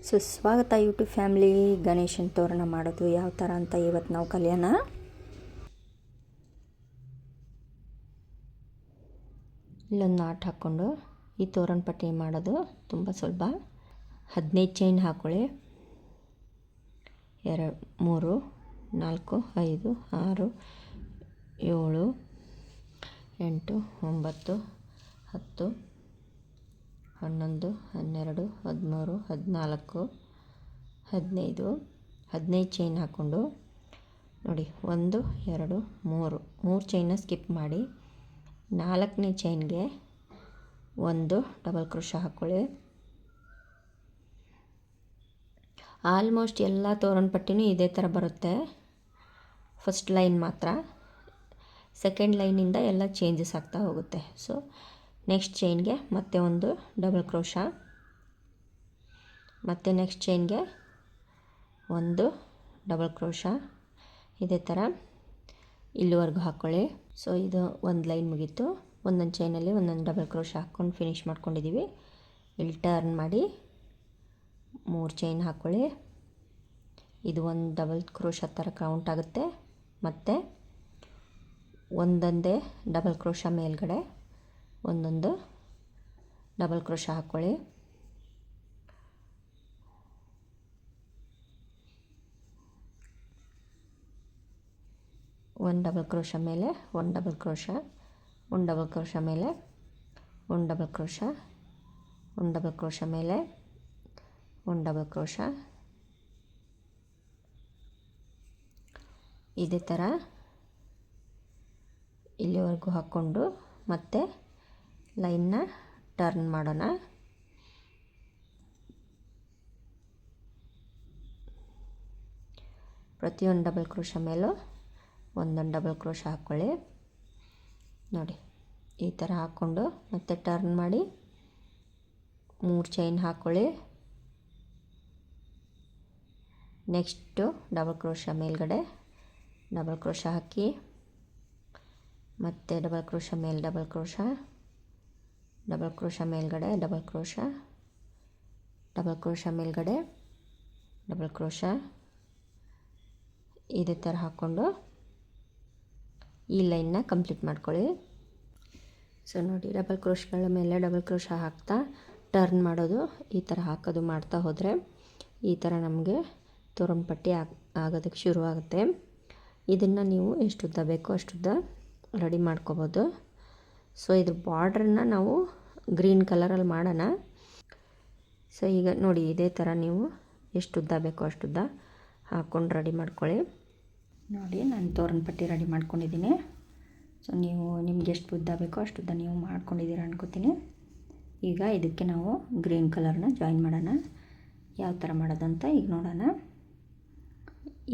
ಸುಸ್ವಾಗತ YouTube family. ಗಣೇಶನ ತೋರಣ ಮಾಡೋದು ಯಾವ ಥರ ಅಂತ ಇವತ್ತು ನಾವು ಕಲಿಯೋಣ. ಇಲ್ಲೊಂದು ನಾಟ್ ಹಾಕ್ಕೊಂಡು ಈ ತೋರಣ ಪಟ್ಟಿ ಮಾಡೋದು ತುಂಬ ಸುಲಭ. 15 ಚೈನ್ ಹಾಕ್ಕೊಳ್ಳಿ. 2 3 4 5 6 7 8 9 10 11 12 13 14 15 15 ಚೈನ್ ಹಾಕ್ಕೊಂಡು ನೋಡಿ 1 2 3 ಚೈನ ಸ್ಕಿಪ್ ಮಾಡಿ 4ನೇ ಚೈನ್ಗೆ ಒಂದು ಡಬಲ್ ಕ್ರೋಶಾ ಹಾಕ್ಕೊಳ್ಳಿ. ಆಲ್ಮೋಸ್ಟ್ ಎಲ್ಲ ತೋರಣ ಪಟ್ಟಿನೂ ಇದೇ ಥರ ಬರುತ್ತೆ. ಫಸ್ಟ್ ಲೈನ್ ಮಾತ್ರ, ಸೆಕೆಂಡ್ ಲೈನಿಂದ ಎಲ್ಲ ಚೇಂಜಸ್ ಆಗ್ತಾ ಹೋಗುತ್ತೆ. ಸೊ ನೆಕ್ಸ್ಟ್ ಚೈನ್ಗೆ ಮತ್ತೆ ಒಂದು ಡಬಲ್ ಕ್ರೋಶಾ, ಮತ್ತು ನೆಕ್ಸ್ಟ್ ಚೈನ್ಗೆ ಒಂದು ಡಬಲ್ ಕ್ರೋಶಾ, ಇದೇ ಥರ ಇಲ್ಲಿವರೆಗೂ ಹಾಕ್ಕೊಳ್ಳಿ. ಸೊ ಇದು ಒಂದು ಲೈನ್ ಮುಗೀತು. ಒಂದೊಂದು ಚೈನಲ್ಲಿ ಒಂದೊಂದು ಡಬಲ್ ಕ್ರೋಶಾ ಹಾಕ್ಕೊಂಡು ಫಿನಿಶ್ ಮಾಡ್ಕೊಂಡಿದ್ದೀವಿ. ಇಲ್ಲಿ ಟರ್ನ್ ಮಾಡಿ 3 ಚೈನ್ ಹಾಕ್ಕೊಳ್ಳಿ. ಇದು ಒಂದು ಡಬಲ್ ಕ್ರೋಶಾ ಥರ ಕೌಂಟ್ ಆಗುತ್ತೆ. ಮತ್ತು ಒಂದೊಂದೇ ಡಬಲ್ ಕ್ರೋಶಾ ಮೇಲ್ಗಡೆ ಒಂದೊಂದು ಡಬಲ್ ಕ್ರೋಶಾ ಹಾಕ್ಕೊಳ್ಳಿ. ಒಂದು ಡಬಲ್ ಕ್ರೋಶಾ ಮೇಲೆ ಒಂದು ಡಬಲ್ ಕ್ರೋಶಾ, ಒಂದು ಡಬಲ್ ಕ್ರೋಶಾ ಮೇಲೆ ಒಂದು ಡಬಲ್ ಕ್ರೋಶಾ, ಒಂದು ಡಬಲ್ ಕ್ರೋಶಾ ಮೇಲೆ ಒಂದು ಡಬಲ್ ಕ್ರೋಶಾ, ಇದೇ ಥರ ಇಲ್ಲಿವರೆಗೂ ಹಾಕ್ಕೊಂಡು ಮತ್ತೆ ಲೈನ್ನ ಟರ್ನ್ ಮಾಡೋಣ. ಪ್ರತಿಯೊಂದು ಡಬಲ್ ಕ್ರೋಶಾ ಮೇಲೂ ಒಂದೊಂದು ಡಬಲ್ ಕ್ರೋಶಾ ಹಾಕ್ಕೊಳ್ಳಿ. ನೋಡಿ ಈ ಥರ ಹಾಕ್ಕೊಂಡು ಮತ್ತೆ ಟರ್ನ್ ಮಾಡಿ 3 ಚೈನ್ ಹಾಕ್ಕೊಳ್ಳಿ. ನೆಕ್ಸ್ಟು ಡಬಲ್ ಕ್ರೋಶಾ ಮೇಲ್ಗಡೆ ಡಬಲ್ ಕ್ರೋಶಾ ಹಾಕಿ, ಮತ್ತು ಡಬಲ್ ಕ್ರೋಶಾ ಮೇಲೆ ಡಬಲ್ ಕ್ರೋಶಾ, ಡಬಲ್ ಕ್ರೋಶಾ ಮೇಲ್ಗಡೆ ಡಬಲ್ ಕ್ರೋಶಾ, ಡಬಲ್ ಕ್ರೋಶಾ ಮೇಲ್ಗಡೆ ಡಬಲ್ ಕ್ರೋಶಾ, ಇದೇ ಥರ ಹಾಕ್ಕೊಂಡು ಈ ಲೈನ್ನ ಕಂಪ್ಲೀಟ್ ಮಾಡ್ಕೊಳ್ಳಿ. ಸೊ ನೋಡಿ ಡಬಲ್ ಕ್ರೋಶ್ಗಳ ಮೇಲೆ ಡಬಲ್ ಕ್ರೋಶಾ ಹಾಕ್ತಾ ಟರ್ನ್ ಮಾಡೋದು, ಈ ಥರ ಹಾಕೋದು ಮಾಡ್ತಾ ಹೋದರೆ ಈ ಥರ ನಮಗೆ ತೋರಣ ಪಟ್ಟಿ ಆಗೋದಕ್ಕೆ ಶುರುವಾಗುತ್ತೆ. ಇದನ್ನು ನೀವು ಎಷ್ಟು ಉದ್ದ ಬೇಕೋ ಅಷ್ಟುದ್ದ ರೆಡಿ ಮಾಡ್ಕೋಬೋದು. ಸೊ ಇದ್ರ ಬಾರ್ಡ್ರನ್ನ ನಾವು ಗ್ರೀನ್ ಕಲರಲ್ಲಿ ಮಾಡೋಣ. ಸೊ ಈಗ ನೋಡಿ ಇದೇ ಥರ ನೀವು ಎಷ್ಟು ಉದ್ದ ಬೇಕೋ ಅಷ್ಟುದ್ದ ಹಾಕ್ಕೊಂಡು ರೆಡಿ ಮಾಡ್ಕೊಳ್ಳಿ. ನೋಡಿ ನಾನು ತೋರಣ ಪಟ್ಟಿ ರೆಡಿ ಮಾಡ್ಕೊಂಡಿದ್ದೀನಿ. ಸೊ ನೀವು ನಿಮ್ಗೆ ಎಷ್ಟು ಉದ್ದ ಬೇಕೋ ಅಷ್ಟುದ್ದ ನೀವು ಮಾಡ್ಕೊಂಡಿದ್ದೀರ ಅನ್ಕೋತೀನಿ. ಈಗ ಇದಕ್ಕೆ ನಾವು ಗ್ರೀನ್ ಕಲರ್ನ ಜಾಯಿನ್ ಮಾಡೋಣ. ಯಾವ ಥರ ಮಾಡೋದಂತ ಈಗ ನೋಡೋಣ.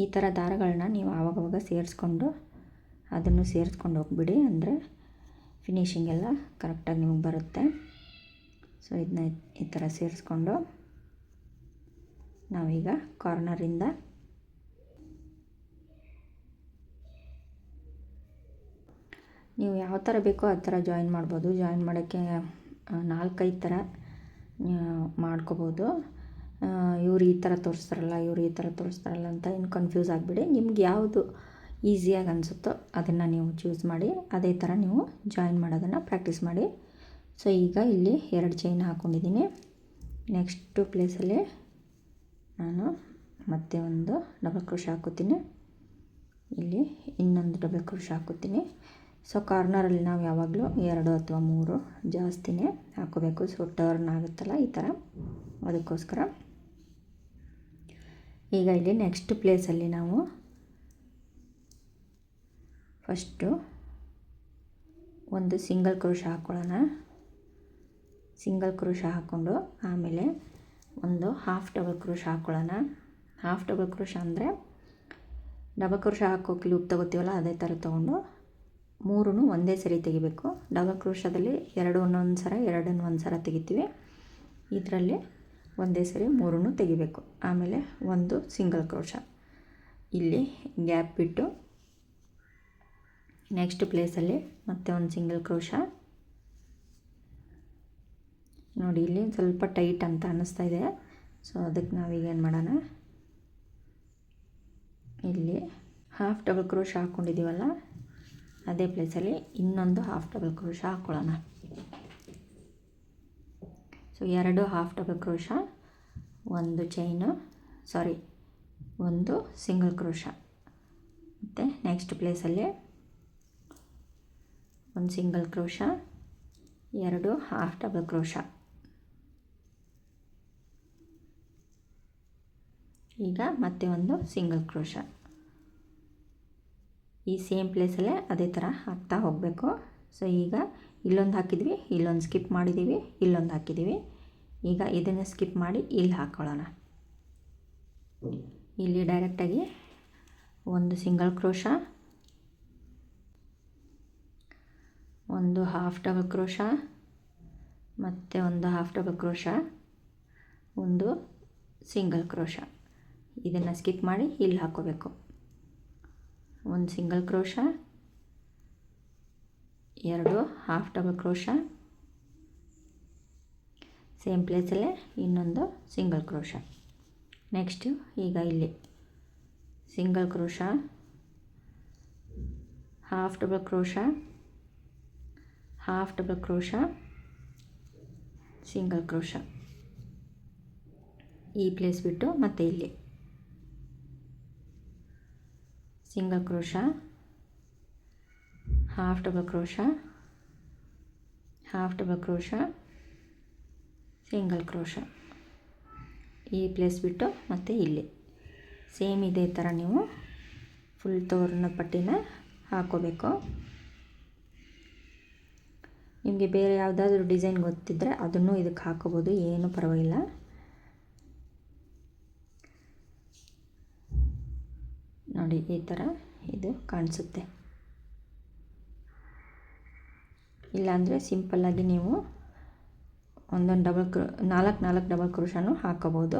ಈ ಥರ ದಾರಗಳನ್ನ ನೀವು ಆವಾಗವಾಗ ಸೇರಿಸ್ಕೊಂಡು ಅದನ್ನು ಸೇರಿಸ್ಕೊಂಡು ಹೋಗ್ಬಿಡಿ, ಅಂದರೆ ಫಿನಿಶಿಂಗ್ ಎಲ್ಲ ಕರೆಕ್ಟಾಗಿ ನಿಮಗೆ ಬರುತ್ತೆ. ಸೊ ಇದನ್ನ ಈ ಥರ ಸೇರಿಸ್ಕೊಂಡು ನಾವೀಗ ಕಾರ್ನರಿಂದ ನೀವು ಯಾವ ಥರ ಬೇಕೋ ಆ ಥರ ಜಾಯಿನ್ ಮಾಡ್ಬೋದು. ಜಾಯಿನ್ ಮಾಡೋಕ್ಕೆ 4-5 ಥರ ಮಾಡ್ಕೋಬೋದು. ಇವ್ರು ಈ ಥರ ತೋರಿಸ್ತಾರಲ್ಲ, ಇವರು ಈ ಥರ ತೋರಿಸ್ತಾರಲ್ಲ ಅಂತ ಏನು ಕನ್ಫ್ಯೂಸ್ ಆಗಿಬಿಡಿ. ನಿಮ್ಗೆ ಯಾವುದು ಈಸಿಯಾಗಿ ಅನಿಸುತ್ತೋ ಅದನ್ನು ನೀವು ಚೂಸ್ ಮಾಡಿ ಅದೇ ಥರ ನೀವು ಜಾಯಿನ್ ಮಾಡೋದನ್ನು ಪ್ರಾಕ್ಟೀಸ್ ಮಾಡಿ. ಸೊ ಈಗ ಇಲ್ಲಿ 2 ಚೈನ್ ಹಾಕ್ಕೊಂಡಿದ್ದೀನಿ. ನೆಕ್ಸ್ಟು ಪ್ಲೇಸಲ್ಲಿ ನಾನು ಮತ್ತೆ ಒಂದು ಡಬಲ್ ಕ್ರೋಶಾ ಹಾಕೋತೀನಿ. ಇಲ್ಲಿ ಇನ್ನೊಂದು ಡಬಲ್ ಕ್ರೋಶಾ ಹಾಕೋತೀನಿ. ಸೊ ಕಾರ್ನರಲ್ಲಿ ನಾವು ಯಾವಾಗಲೂ 2 ಅಥವಾ 3 ಜಾಸ್ತಿನೇ ಹಾಕೋಬೇಕು. ಸೊ ಟರ್ನ್ ಆಗುತ್ತಲ್ಲ ಈ ಥರ, ಅದಕ್ಕೋಸ್ಕರ. ಈಗ ಇಲ್ಲಿ ನೆಕ್ಸ್ಟ್ ಪ್ಲೇಸಲ್ಲಿ ನಾವು ಫಸ್ಟು ಒಂದು ಸಿಂಗಲ್ ಕ್ರೋಶಾ ಹಾಕ್ಕೊಳ್ಳೋಣ. ಸಿಂಗಲ್ ಕ್ರೋಶಾ ಹಾಕ್ಕೊಂಡು ಆಮೇಲೆ ಒಂದು ಹಾಫ್ ಡಬಲ್ ಕ್ರೋಶಾ ಹಾಕ್ಕೊಳ್ಳೋಣ. ಹಾಫ್ ಡಬಲ್ ಕ್ರೋಶಾ ಅಂದರೆ ಡಬಲ್ ಕ್ರೋಶಾ ಹಾಕೋಕೆ ಲೂಪ್ ತೊಗೋತೀವಲ್ಲ ಅದೇ ಥರ ತೊಗೊಂಡು 3 ಒಂದೇ ಸರಿ ತೆಗಿಬೇಕು. ಡಬಲ್ ಕ್ರೋಶಾದಲ್ಲಿ 2 ಒಂದೊಂದು ಸರ 2 ಒಂದು ಸರ ತೆಗಿತೀವಿ. ಇದರಲ್ಲಿ ಒಂದೇ ಸರಿ 3 ತೆಗಿಬೇಕು. ಆಮೇಲೆ ಒಂದು ಸಿಂಗಲ್ ಕ್ರೋಶಾ ಇಲ್ಲಿ ಗ್ಯಾಪ್ ಬಿಟ್ಟು ನೆಕ್ಸ್ಟ್ ಪ್ಲೇಸಲ್ಲಿ ಮತ್ತೆ ಒಂದು ಸಿಂಗಲ್ ಕ್ರೋಶಾ. ನೋಡಿ ಇಲ್ಲಿ ಸ್ವಲ್ಪ ಟೈಟ್ ಅಂತ ಅನ್ನಿಸ್ತಾ ಇದೆ, ಸೊ ಅದಕ್ಕೆ ನಾವೀಗ ಏನು ಮಾಡೋಣ, ಇಲ್ಲಿ ಹಾಫ್ ಡಬಲ್ ಕ್ರೋಶ ಹಾಕ್ಕೊಂಡಿದ್ದೀವಲ್ಲ ಅದೇ ಪ್ಲೇಸಲ್ಲಿ ಇನ್ನೊಂದು ಹಾಫ್ ಡಬಲ್ ಕ್ರೋಶ ಹಾಕ್ಕೊಳ್ಳೋಣ. ಸೊ 2 ಹಾಫ್ ಡಬಲ್ ಕ್ರೋಶ, ಒಂದು ಒಂದು ಸಿಂಗಲ್ ಕ್ರೋಶ, ಮತ್ತು ನೆಕ್ಸ್ಟ್ ಪ್ಲೇಸಲ್ಲಿ ಒಂದು single crochet, 2 half double crochet. ಈಗ ಮತ್ತೆ ಒಂದು ಸಿಂಗಲ್ ಕ್ರೋಶ. ಈ ಸೇಮ್ ಪ್ಲೇಸಲ್ಲೇ ಅದೇ ಥರ ಹಾಕ್ತಾ ಹೋಗಬೇಕು. ಸೊ ಈಗ ಇಲ್ಲೊಂದು ಹಾಕಿದ್ವಿ, ಇಲ್ಲೊಂದು ಸ್ಕಿಪ್ ಮಾಡಿದ್ದೀವಿ, ಇಲ್ಲೊಂದು ಹಾಕಿದ್ದೀವಿ. ಈಗ ಇದನ್ನು ಸ್ಕಿಪ್ ಮಾಡಿ ಇಲ್ಲಿ ಹಾಕ್ಕೊಳ್ಳೋಣ. ಇಲ್ಲಿ ಡೈರೆಕ್ಟಾಗಿ ಒಂದು ಸಿಂಗಲ್ ಕ್ರೋಶ, ಒಂದು ಹಾಫ್ ಡಬಲ್ ಕ್ರೋಶ, ಮತ್ತು ಒಂದು ಹಾಫ್ ಡಬಲ್ ಕ್ರೋಶ, ಒಂದು ಸಿಂಗಲ್ ಕ್ರೋಶ. ಇದನ್ನು ಸ್ಕಿಪ್ ಮಾಡಿ ಇಲ್ಲಿ ಹಾಕ್ಕೋಬೇಕು. ಒಂದು single crochet, 2 half double crochet, same ಪ್ಲೇಸಲ್ಲೇ ಇನ್ನೊಂದು ಸಿಂಗಲ್ ಕ್ರೋಶ. ನೆಕ್ಸ್ಟು ಈಗ ಇಲ್ಲಿ single crochet, half double crochet, half double crochet, single crochet. ಈ ಪ್ಲೇಸ್ ಬಿಟ್ಟು ಮತ್ತೆ ಇಲ್ಲಿ single crochet, half double crochet, half double crochet, single crochet. ಈ ಪ್ಲೇಸ್ ಬಿಟ್ಟು ಮತ್ತೆ ಇಲ್ಲಿ ಸೇಮ್ ಇದೇ ಥರ ನೀವು ಫುಲ್ ತೋರಣ ಪಟ್ಟಿನ ಹಾಕ್ಕೋಬೇಕು. ನಿಮಗೆ ಬೇರೆ ಯಾವುದಾದ್ರೂ ಡಿಸೈನ್ ಗೊತ್ತಿದ್ದರೆ ಅದನ್ನು ಇದಕ್ಕೆ ಹಾಕೋಬೋದು, ಏನೂ ಪರವಾಗಿಲ್ಲ. ನೋಡಿ ಈ ಥರ ಇದು ಕಾಣಿಸುತ್ತೆ. ಇಲ್ಲಾಂದರೆ ಸಿಂಪಲ್ಲಾಗಿ ನೀವು ಒಂದೊಂದು 4 ಡಬಲ್ ಕ್ರೋಶನೂ ಹಾಕೋಬೋದು,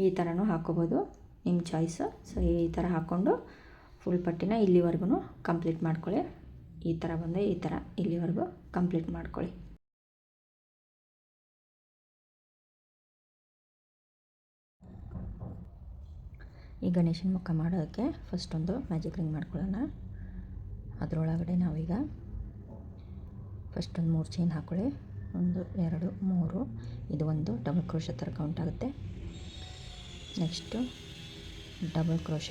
ಈ ಥರನೂ ಹಾಕೋಬೋದು, ನಿಮ್ಮ ಚಾಯ್ಸು. ಸೊ ಈ ಥರ ಹಾಕ್ಕೊಂಡು ಫುಲ್ ಪಟ್ಟಿನ ಇಲ್ಲಿವರೆಗೂ ಕಂಪ್ಲೀಟ್ ಮಾಡ್ಕೊಳ್ಳಿ. ಈ ಥರ ಬಂದರೆ ಈ ಥರ ಇಲ್ಲಿವರೆಗೂ ಕಂಪ್ಲೀಟ್ ಮಾಡ್ಕೊಳ್ಳಿ. ಈ ಗಣೇಶನ ಮುಖ ಮಾಡೋದಕ್ಕೆ ಫಸ್ಟ್ ಒಂದು ಮ್ಯಾಜಿಕ್ ರಿಂಗ್ ಮಾಡ್ಕೊಳ್ಳೋಣ. ಅದರೊಳಗಡೆ ನಾವೀಗ ಫಸ್ಟ್ ಒಂದು 3 ಚೈನ್ ಹಾಕ್ಕೊಳ್ಳಿ. 1 2 3, ಇದು ಒಂದು ಡಬಲ್ ಕ್ರೋಶ ಥರ ಕೌಂಟ್ ಆಗುತ್ತೆ. Next double crochet.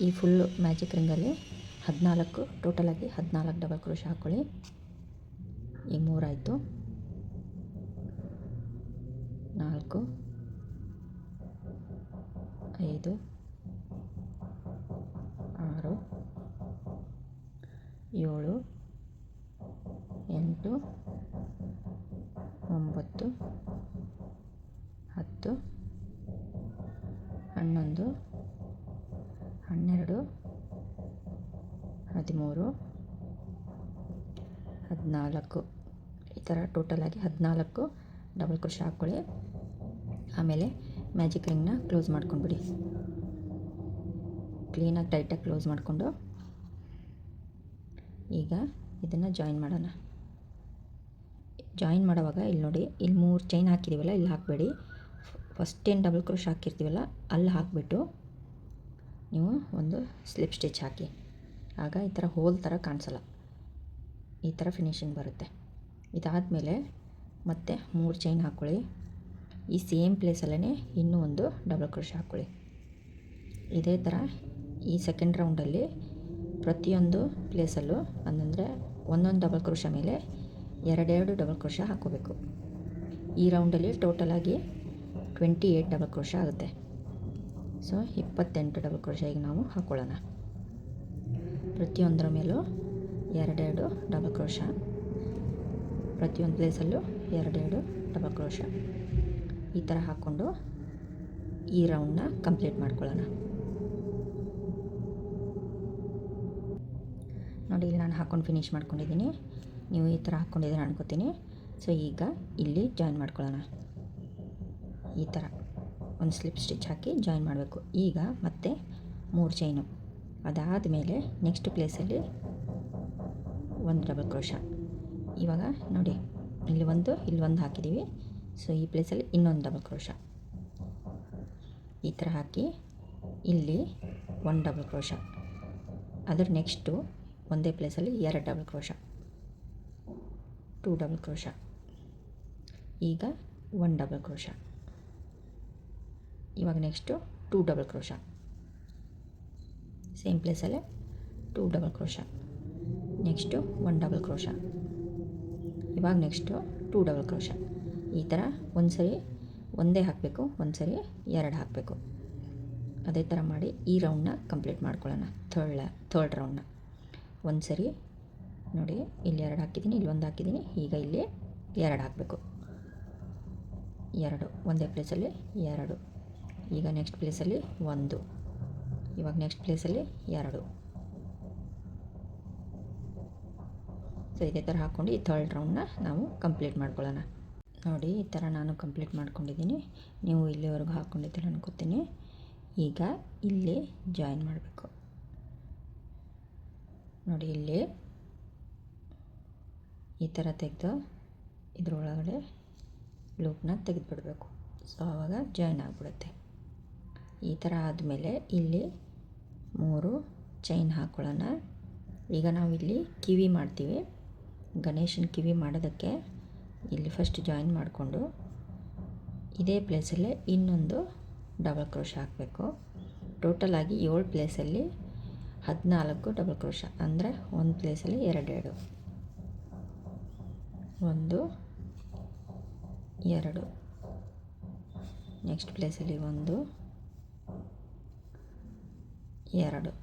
ಈ ಫುಲ್ಲು ಮ್ಯಾಜಿಕ್ ರಿಂಗಲ್ಲಿ 14, ಟೋಟಲಾಗಿ 14 ಡಬಲ್ ಕ್ರೋಶ ಹಾಕ್ಕೊಳ್ಳಿ. ಈಗ 3 ಆಯಿತು, 4 5 6 7 8 9 10 11 12 13 14. ಈ ಥರ ಟೋಟಲಾಗಿ 14 ಡಬಲ್ ಕ್ರೋಶ ಹಾಕ್ಕೊಳ್ಳಿ. ಆಮೇಲೆ ಮ್ಯಾಜಿಕ್ ರಿಂಗ್ನ ಕ್ಲೋಸ್ ಮಾಡ್ಕೊಂಡ್ಬಿಡಿ. ಕ್ಲೀನಾಗಿ ಟೈಟಾಗಿ ಕ್ಲೋಸ್ ಮಾಡಿಕೊಂಡು ಈಗ ಇದನ್ನು ಜಾಯಿನ್ ಮಾಡೋಣ. ಜಾಯಿನ್ ಮಾಡೋವಾಗ ಇಲ್ಲಿ ನೋಡಿ, ಇಲ್ಲಿ 3 ಚೈನ್ ಹಾಕಿದ್ದೀವಲ್ಲ, ಇಲ್ಲಿ ಹಾಕಬೇಡಿ. ಫಸ್ಟ್ ಏನು ಡಬಲ್ ಕ್ರೋಶ ಹಾಕಿರ್ತೀವಲ್ಲ ಅಲ್ಲಿ ಹಾಕಿಬಿಟ್ಟು ನೀವು ಒಂದು ಸ್ಲಿಪ್ ಸ್ಟಿಚ್ ಹಾಕಿ. ಆಗ ಈ ಥರ ಹೋಲ್ ಥರ ಕಾಣಿಸಲ್ಲ, ಈ ಥರ ಫಿನಿಶಿಂಗ್ ಬರುತ್ತೆ. ಇದಾದಮೇಲೆ ಮತ್ತೆ 3 ಚೈನ್ ಹಾಕ್ಕೊಳ್ಳಿ. ಈ ಸೇಮ್ ಪ್ಲೇಸಲ್ಲೇ ಇನ್ನೂ ಒಂದು ಡಬಲ್ ಕ್ರೋಶ ಹಾಕ್ಕೊಳ್ಳಿ. ಇದೇ ಥರ ಈ ಸೆಕೆಂಡ್ ರೌಂಡಲ್ಲಿ ಪ್ರತಿಯೊಂದು ಪ್ಲೇಸಲ್ಲೂ ಅಂದರೆ ಒಂದೊಂದು ಡಬಲ್ ಕ್ರೋಶ ಮೇಲೆ 2 ಡಬಲ್ ಕ್ರೋಶ ಹಾಕ್ಕೋಬೇಕು. ಈ ರೌಂಡಲ್ಲಿ ಟೋಟಲಾಗಿ 28 ಡಬಲ್ ಕ್ರೋಶ ಆಗುತ್ತೆ. ಸೊ 28 ಡಬಲ್ ಕ್ರೋಶ ಈಗ ನಾವು ಹಾಕ್ಕೊಳ್ಳೋಣ. ಪ್ರತಿಯೊಂದರ ಮೇಲೂ 2 ಡಬಲ್ ಕ್ರೋಶ, ಪ್ರತಿಯೊಂದು ಪ್ಲೇಸಲ್ಲೂ 2 ಡಬಲ್ ಕ್ರೋಶ. ಈ ಥರ ಹಾಕ್ಕೊಂಡು ಈ ರೌಂಡನ್ನ ಕಂಪ್ಲೀಟ್ ಮಾಡ್ಕೊಳ್ಳೋಣ. ನೋಡಿ, ಇಲ್ಲಿ ನಾನು ಹಾಕ್ಕೊಂಡು ಫಿನಿಷ್ ಮಾಡ್ಕೊಂಡಿದ್ದೀನಿ. ನೀವು ಈ ಥರ ಹಾಕ್ಕೊಂಡಿದ್ದೀರ ಅನ್ಕೋತೀನಿ. ಸೊ ಈಗ ಇಲ್ಲಿ ಜಾಯಿನ್ ಮಾಡ್ಕೊಳ್ಳೋಣ. ಈ ಥರ ಒಂದು ಸ್ಲಿಪ್ ಸ್ಟಿಚ್ ಹಾಕಿ ಜಾಯಿನ್ ಮಾಡಬೇಕು. ಈಗ ಮತ್ತೆ 3 ಚೈನು. ಅದಾದಮೇಲೆ ನೆಕ್ಸ್ಟ್ ಪ್ಲೇಸಲ್ಲಿ 1 ಡಬಲ್ ಕ್ರೋಶ. ಇವಾಗ ನೋಡಿ, ಇಲ್ಲಿ ಒಂದು ಹಾಕಿದ್ದೀವಿ. ಸೊ ಈ ಪ್ಲೇಸಲ್ಲಿ ಇನ್ನೊಂದು ಡಬಲ್ ಕ್ರೋಶ ಈ ಥರ ಹಾಕಿ ಇಲ್ಲಿ 1 ಡಬಲ್ ಕ್ರೋಶ, ಅದರ ನೆಕ್ಸ್ಟು ಒಂದೇ ಪ್ಲೇಸಲ್ಲಿ 2 ಡಬಲ್ ಕ್ರೋಶ, 2 ಡಬಲ್ ಕ್ರೋಶ, ಈಗ 1 ಡಬಲ್ ಕ್ರೋಶ, ಇವಾಗ ನೆಕ್ಸ್ಟು 2 ಡಬಲ್ ಕ್ರೋಶ, ಸೇಮ್ ಪ್ಲೇಸಲ್ಲೇ 2 double crochet, next 1 double crochet, ಇವಾಗ ನೆಕ್ಸ್ಟು 2 ಡಬಲ್ ಕ್ರೋಶ. ಈ ಥರ ಒಂದು ಸರಿ ಒಂದೇ ಹಾಕಬೇಕು, ಒಂದು ಸರಿ 2 ಹಾಕಬೇಕು. ಅದೇ ಥರ ಮಾಡಿ ಈ ರೌಂಡನ್ನ ಕಂಪ್ಲೀಟ್ ಮಾಡ್ಕೊಳ್ಳೋಣ. ಥರ್ಡ್ ರೌಂಡನ್ನ ಒಂದು ಸರಿ ನೋಡಿ, ಇಲ್ಲಿ 2 ಹಾಕಿದ್ದೀನಿ, ಇಲ್ಲಿ 1 ಹಾಕಿದ್ದೀನಿ, ಈಗ ಇಲ್ಲಿ 2 ಹಾಕಬೇಕು. 2 ಒಂದೇ ಪ್ಲೇಸಲ್ಲಿ 2, ಈಗ ನೆಕ್ಸ್ಟ್ ಪ್ಲೇಸಲ್ಲಿ 1, ಇವಾಗ ನೆಕ್ಸ್ಟ್ ಪ್ಲೇಸಲ್ಲಿ 2. ಸೊ ಇದೇ ಥರ ಹಾಕ್ಕೊಂಡು ಈ ಥರ್ಡ್ ರೌಂಡನ್ನ ನಾವು ಕಂಪ್ಲೀಟ್ ಮಾಡ್ಕೊಳ್ಳೋಣ. ನೋಡಿ ಈ ಥರ ನಾನು ಕಂಪ್ಲೀಟ್ ಮಾಡ್ಕೊಂಡಿದ್ದೀನಿ. ನೀವು ಇಲ್ಲಿವರೆಗೂ ಹಾಕ್ಕೊಂಡಿದ್ದೀರ ಅನ್ಕೋತೀನಿ. ಈಗ ಇಲ್ಲಿ ಜಾಯಿನ್ ಮಾಡಬೇಕು. ನೋಡಿ ಇಲ್ಲಿ ಈ ಥರ ತೆಗೆದು ಇದರೊಳಗಡೆ ಲೂಪ್ನ ತೆಗೆದುಬಿಡಬೇಕು. ಸೊ ಆವಾಗ ಜಾಯಿನ್ ಆಗಿಬಿಡುತ್ತೆ. ಈ ಥರ ಆದಮೇಲೆ ಇಲ್ಲಿ 3 ಚೈನ್ ಹಾಕ್ಕೊಳ್ಳೋಣ. ಈಗ ನಾವು ಇಲ್ಲಿ ಕಿವಿ ಮಾಡ್ತೀವಿ. ಗಣೇಶನ ಕಿವಿ ಮಾಡೋದಕ್ಕೆ ಇಲ್ಲಿ ಫಸ್ಟ್ ಜಾಯಿನ್ ಮಾಡಿಕೊಂಡು ಇದೇ ಪ್ಲೇಸಲ್ಲೇ ಇನ್ನೊಂದು ಡಬಲ್ ಕ್ರೋಶ ಹಾಕಬೇಕು. ಟೋಟಲಾಗಿ 7 ಪ್ಲೇಸಲ್ಲಿ 14 ಡಬಲ್ ಕ್ರೋಶ, ಅಂದರೆ ಒಂದು ಪ್ಲೇಸಲ್ಲಿ 2 1 2, ನೆಕ್ಸ್ಟ್ ಪ್ಲೇಸಲ್ಲಿ 1 2 1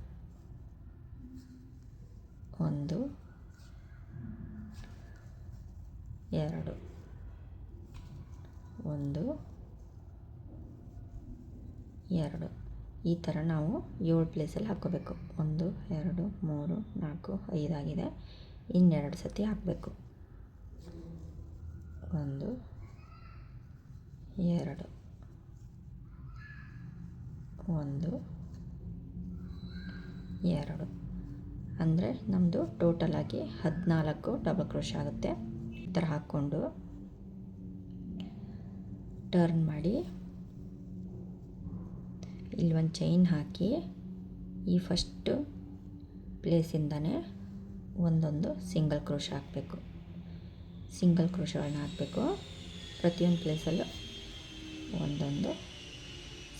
2 1 2. ಈ ಥರ ನಾವು 7 ಪ್ಲೇಸಲ್ಲಿ ಹಾಕ್ಕೋಬೇಕು. 1 2 3 4 5 ಆಗಿದೆ. ಇನ್ನೆರಡು ಸತಿ ಹಾಕಬೇಕು. 1 2 1 2, ಅಂದರೆ ನಮ್ಮದು ಟೋಟಲಾಗಿ 14 ಡಬಲ್ ಕ್ರೋಶ ಆಗುತ್ತೆ. ಈ ಥರ ಹಾಕ್ಕೊಂಡು ಟರ್ನ್ ಮಾಡಿ ಇಲ್ಲಿ ಒಂದು ಚೈನ್ ಹಾಕಿ ಈ ಫಸ್ಟು ಪ್ಲೇಸಿಂದನೇ ಒಂದೊಂದು ಸಿಂಗಲ್ ಕ್ರೋಶ ಹಾಕಬೇಕು. ಸಿಂಗಲ್ ಕ್ರೋಶಗಳನ್ನ ಹಾಕಬೇಕು. ಪ್ರತಿಯೊಂದು ಪ್ಲೇಸಲ್ಲೂ ಒಂದೊಂದು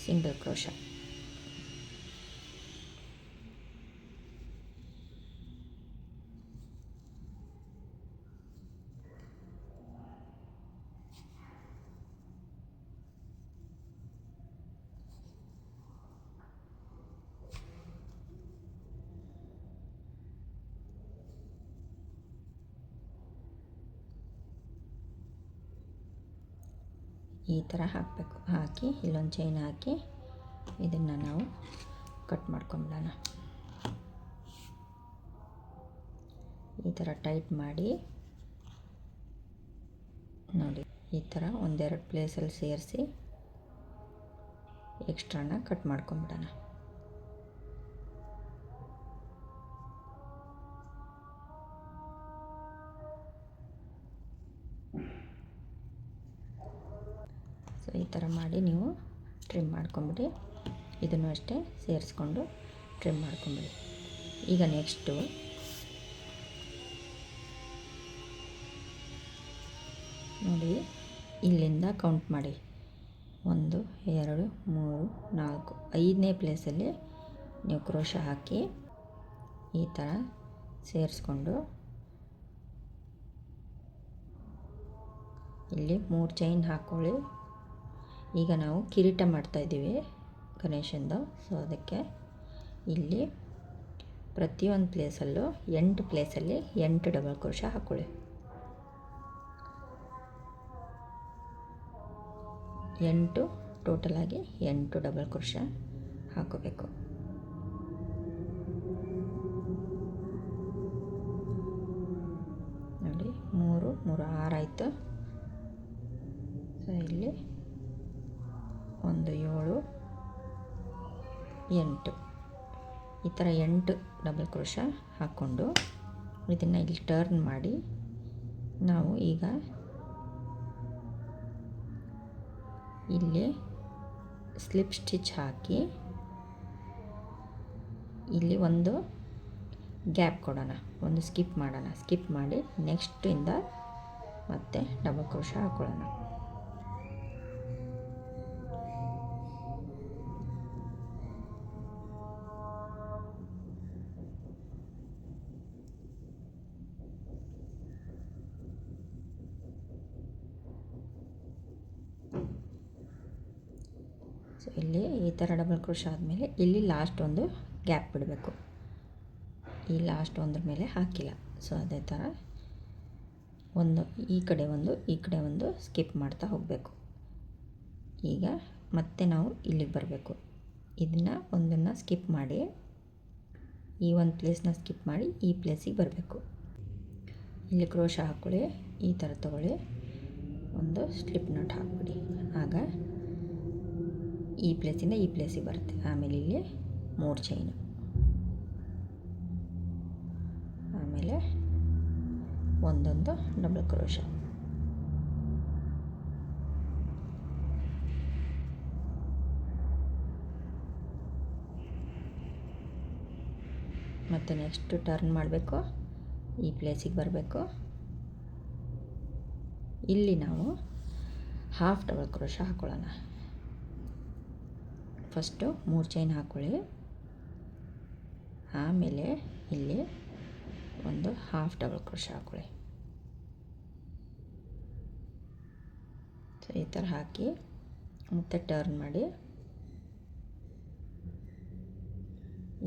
ಸಿಂಗಲ್ ಕ್ರೋಶ. ಈ ಥರ ಹಾಕಬೇಕು. ಹಾಕಿ ಇಲ್ಲೊಂದು ಚೈನ್ ಹಾಕಿ ಇದನ್ನು ನಾವು ಕಟ್ ಮಾಡ್ಕೊಂಬಿಡೋಣ. ಈ ಥರ ಟೈಟ್ ಮಾಡಿ ನೋಡಿ, ಈ ಥರ ಒಂದೆರಡು ಪ್ಲೇಸಲ್ಲಿ ಸೇರಿಸಿ ಎಕ್ಸ್ಟ್ರಾನ ಕಟ್ ಮಾಡ್ಕೊಂಬಿಡೋಣ. ಸೊ ಈ ಥರ ಮಾಡಿ ನೀವು ಟ್ರಿಮ್ ಮಾಡ್ಕೊಂಬಿಡಿ. ಇದನ್ನು ಅಷ್ಟೇ ಸೇರಿಸ್ಕೊಂಡು ಟ್ರಿಮ್ ಮಾಡ್ಕೊಂಬಿಡಿ. ಈಗ ನೆಕ್ಸ್ಟು ನೋಡಿ, ಇಲ್ಲಿಂದ ಕೌಂಟ್ ಮಾಡಿ. 1 2 3 4 5ನೇ ಪ್ಲೇಸಲ್ಲಿ ನೀವು ಕ್ರೋಶ ಹಾಕಿ ಈ ಥರ ಸೇರಿಸ್ಕೊಂಡು ಇಲ್ಲಿ 3 ಚೈನ್ ಹಾಕ್ಕೊಳ್ಳಿ. ಈಗ ನಾವು ಕಿರೀಟ ಮಾಡ್ತಾಯಿದ್ದೀವಿ ಗಣೇಶಂದು. ಸೊ ಅದಕ್ಕೆ ಇಲ್ಲಿ ಪ್ರತಿಯೊಂದು ಪ್ಲೇಸಲ್ಲೂ 8 ಪ್ಲೇಸಲ್ಲಿ 8 ಡಬಲ್ ಕ್ರೋಶ ಹಾಕ್ಕೊಳ್ಳಿ. 8 ಟೋಟಲಾಗಿ 8 ಡಬಲ್ ಕ್ರೋಶ ಹಾಕೋಬೇಕು. ನೋಡಿ 3 3 6 ಆಯಿತು. ಸೊ ಇಲ್ಲಿ 1 7 8 ಈ ಥರ 8 ಡಬಲ್ ಕ್ರೋಶ ಹಾಕ್ಕೊಂಡು ಇದನ್ನು ಇಲ್ಲಿ ಟರ್ನ್ ಮಾಡಿ ನಾವು ಈಗ ಇಲ್ಲಿ ಸ್ಲಿಪ್ ಸ್ಟಿಚ್ ಹಾಕಿ ಇಲ್ಲಿ ಒಂದು ಗ್ಯಾಪ್ ಕೊಡೋಣ, ಒಂದು ಸ್ಕಿಪ್ ಮಾಡೋಣ. ಸ್ಕಿಪ್ ಮಾಡಿ ನೆಕ್ಸ್ಟಿಂದ ಮತ್ತೆ ಡಬಲ್ ಕ್ರೋಶ ಹಾಕ್ಕೊಳ್ಳೋಣ. ಸೊ ಇಲ್ಲಿ ಈ ಥರ ಡಬಲ್ ಕ್ರೋಶ ಆದಮೇಲೆ ಇಲ್ಲಿ ಲಾಸ್ಟ್ ಒಂದು ಗ್ಯಾಪ್ ಬಿಡಬೇಕು. ಈ ಲಾಸ್ಟ್ ಒಂದ್ರ ಮೇಲೆ ಹಾಕಿಲ್ಲ. ಸೊ ಅದೇ ಥರ ಒಂದು ಈ ಕಡೆ ಒಂದು ಸ್ಕಿಪ್ ಮಾಡ್ತಾ ಹೋಗಬೇಕು. ಈಗ ಮತ್ತೆ ನಾವು ಇಲ್ಲಿಗೆ ಬರಬೇಕು. ಒಂದನ್ನು ಸ್ಕಿಪ್ ಮಾಡಿ ಈ ಒಂದು ಪ್ಲೇಸ್ನ ಸ್ಕಿಪ್ ಮಾಡಿ ಈ ಪ್ಲೇಸಿಗೆ ಬರಬೇಕು. ಇಲ್ಲಿ ಕ್ರೋಶ ಹಾಕ್ಕೊಳ್ಳಿ, ಈ ಥರ ತಗೊಳ್ಳಿ, ಒಂದು ಸ್ಲಿಪ್ ನಾಟ್ ಹಾಕ್ಬಿಡಿ. ಆಗ ಈ ಪ್ಲೇಸಿಂದ ಈ ಪ್ಲೇಸಿಗೆ ಬರುತ್ತೆ. ಆಮೇಲೆ ಇಲ್ಲಿ 3 ಚೈನು, ಆಮೇಲೆ ಒಂದೊಂದು ಡಬಲ್ ಕ್ರೋಶ. ಮತ್ತು ನೆಕ್ಸ್ಟ್ ಟರ್ನ್ ಮಾಡಬೇಕು, ಈ ಪ್ಲೇಸಿಗೆ ಬರಬೇಕು. ಇಲ್ಲಿ ನಾವು ಹಾಫ್ ಡಬಲ್ ಕ್ರೋಶ ಹಾಕ್ಕೊಳ್ಳೋಣ. ಫಸ್ಟು 3 ಚೈನ್ ಹಾಕ್ಕೊಳ್ಳಿ, ಆಮೇಲೆ ಇಲ್ಲಿ ಒಂದು ಹಾಫ್ ಡಬಲ್ ಕ್ರೋಶ ಹಾಕ್ಕೊಳ್ಳಿ. ಸೊ ಈ ಥರ ಹಾಕಿ ಮತ್ತೆ ಟರ್ನ್ ಮಾಡಿ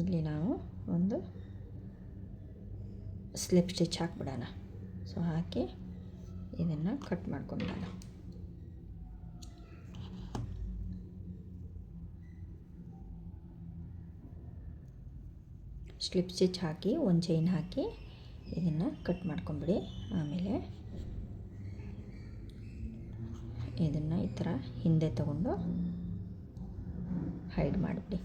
ಇಲ್ಲಿ ನಾವು ಒಂದು ಸ್ಲಿಪ್ ಸ್ಟಿಚ್ ಹಾಕ್ಬಿಡೋಣ. ಸೊ ಹಾಕಿ ಇದನ್ನು ಕಟ್ ಮಾಡ್ಕೊಂಬಿಡೋಣ. ಸ್ಲಿಪ್ ಸ್ಟಿಚ್ ಹಾಕಿ ಒಂದು ಚೈನ್ ಹಾಕಿ ಇದನ್ನು ಕಟ್ ಮಾಡ್ಕೊಂಬಿಡಿ. ಆಮೇಲೆ ಇದನ್ನು ಈ ಥರ ಹಿಂದೆ ತಗೊಂಡು ಹೈಡ್ ಮಾಡಿಬಿಡಿ.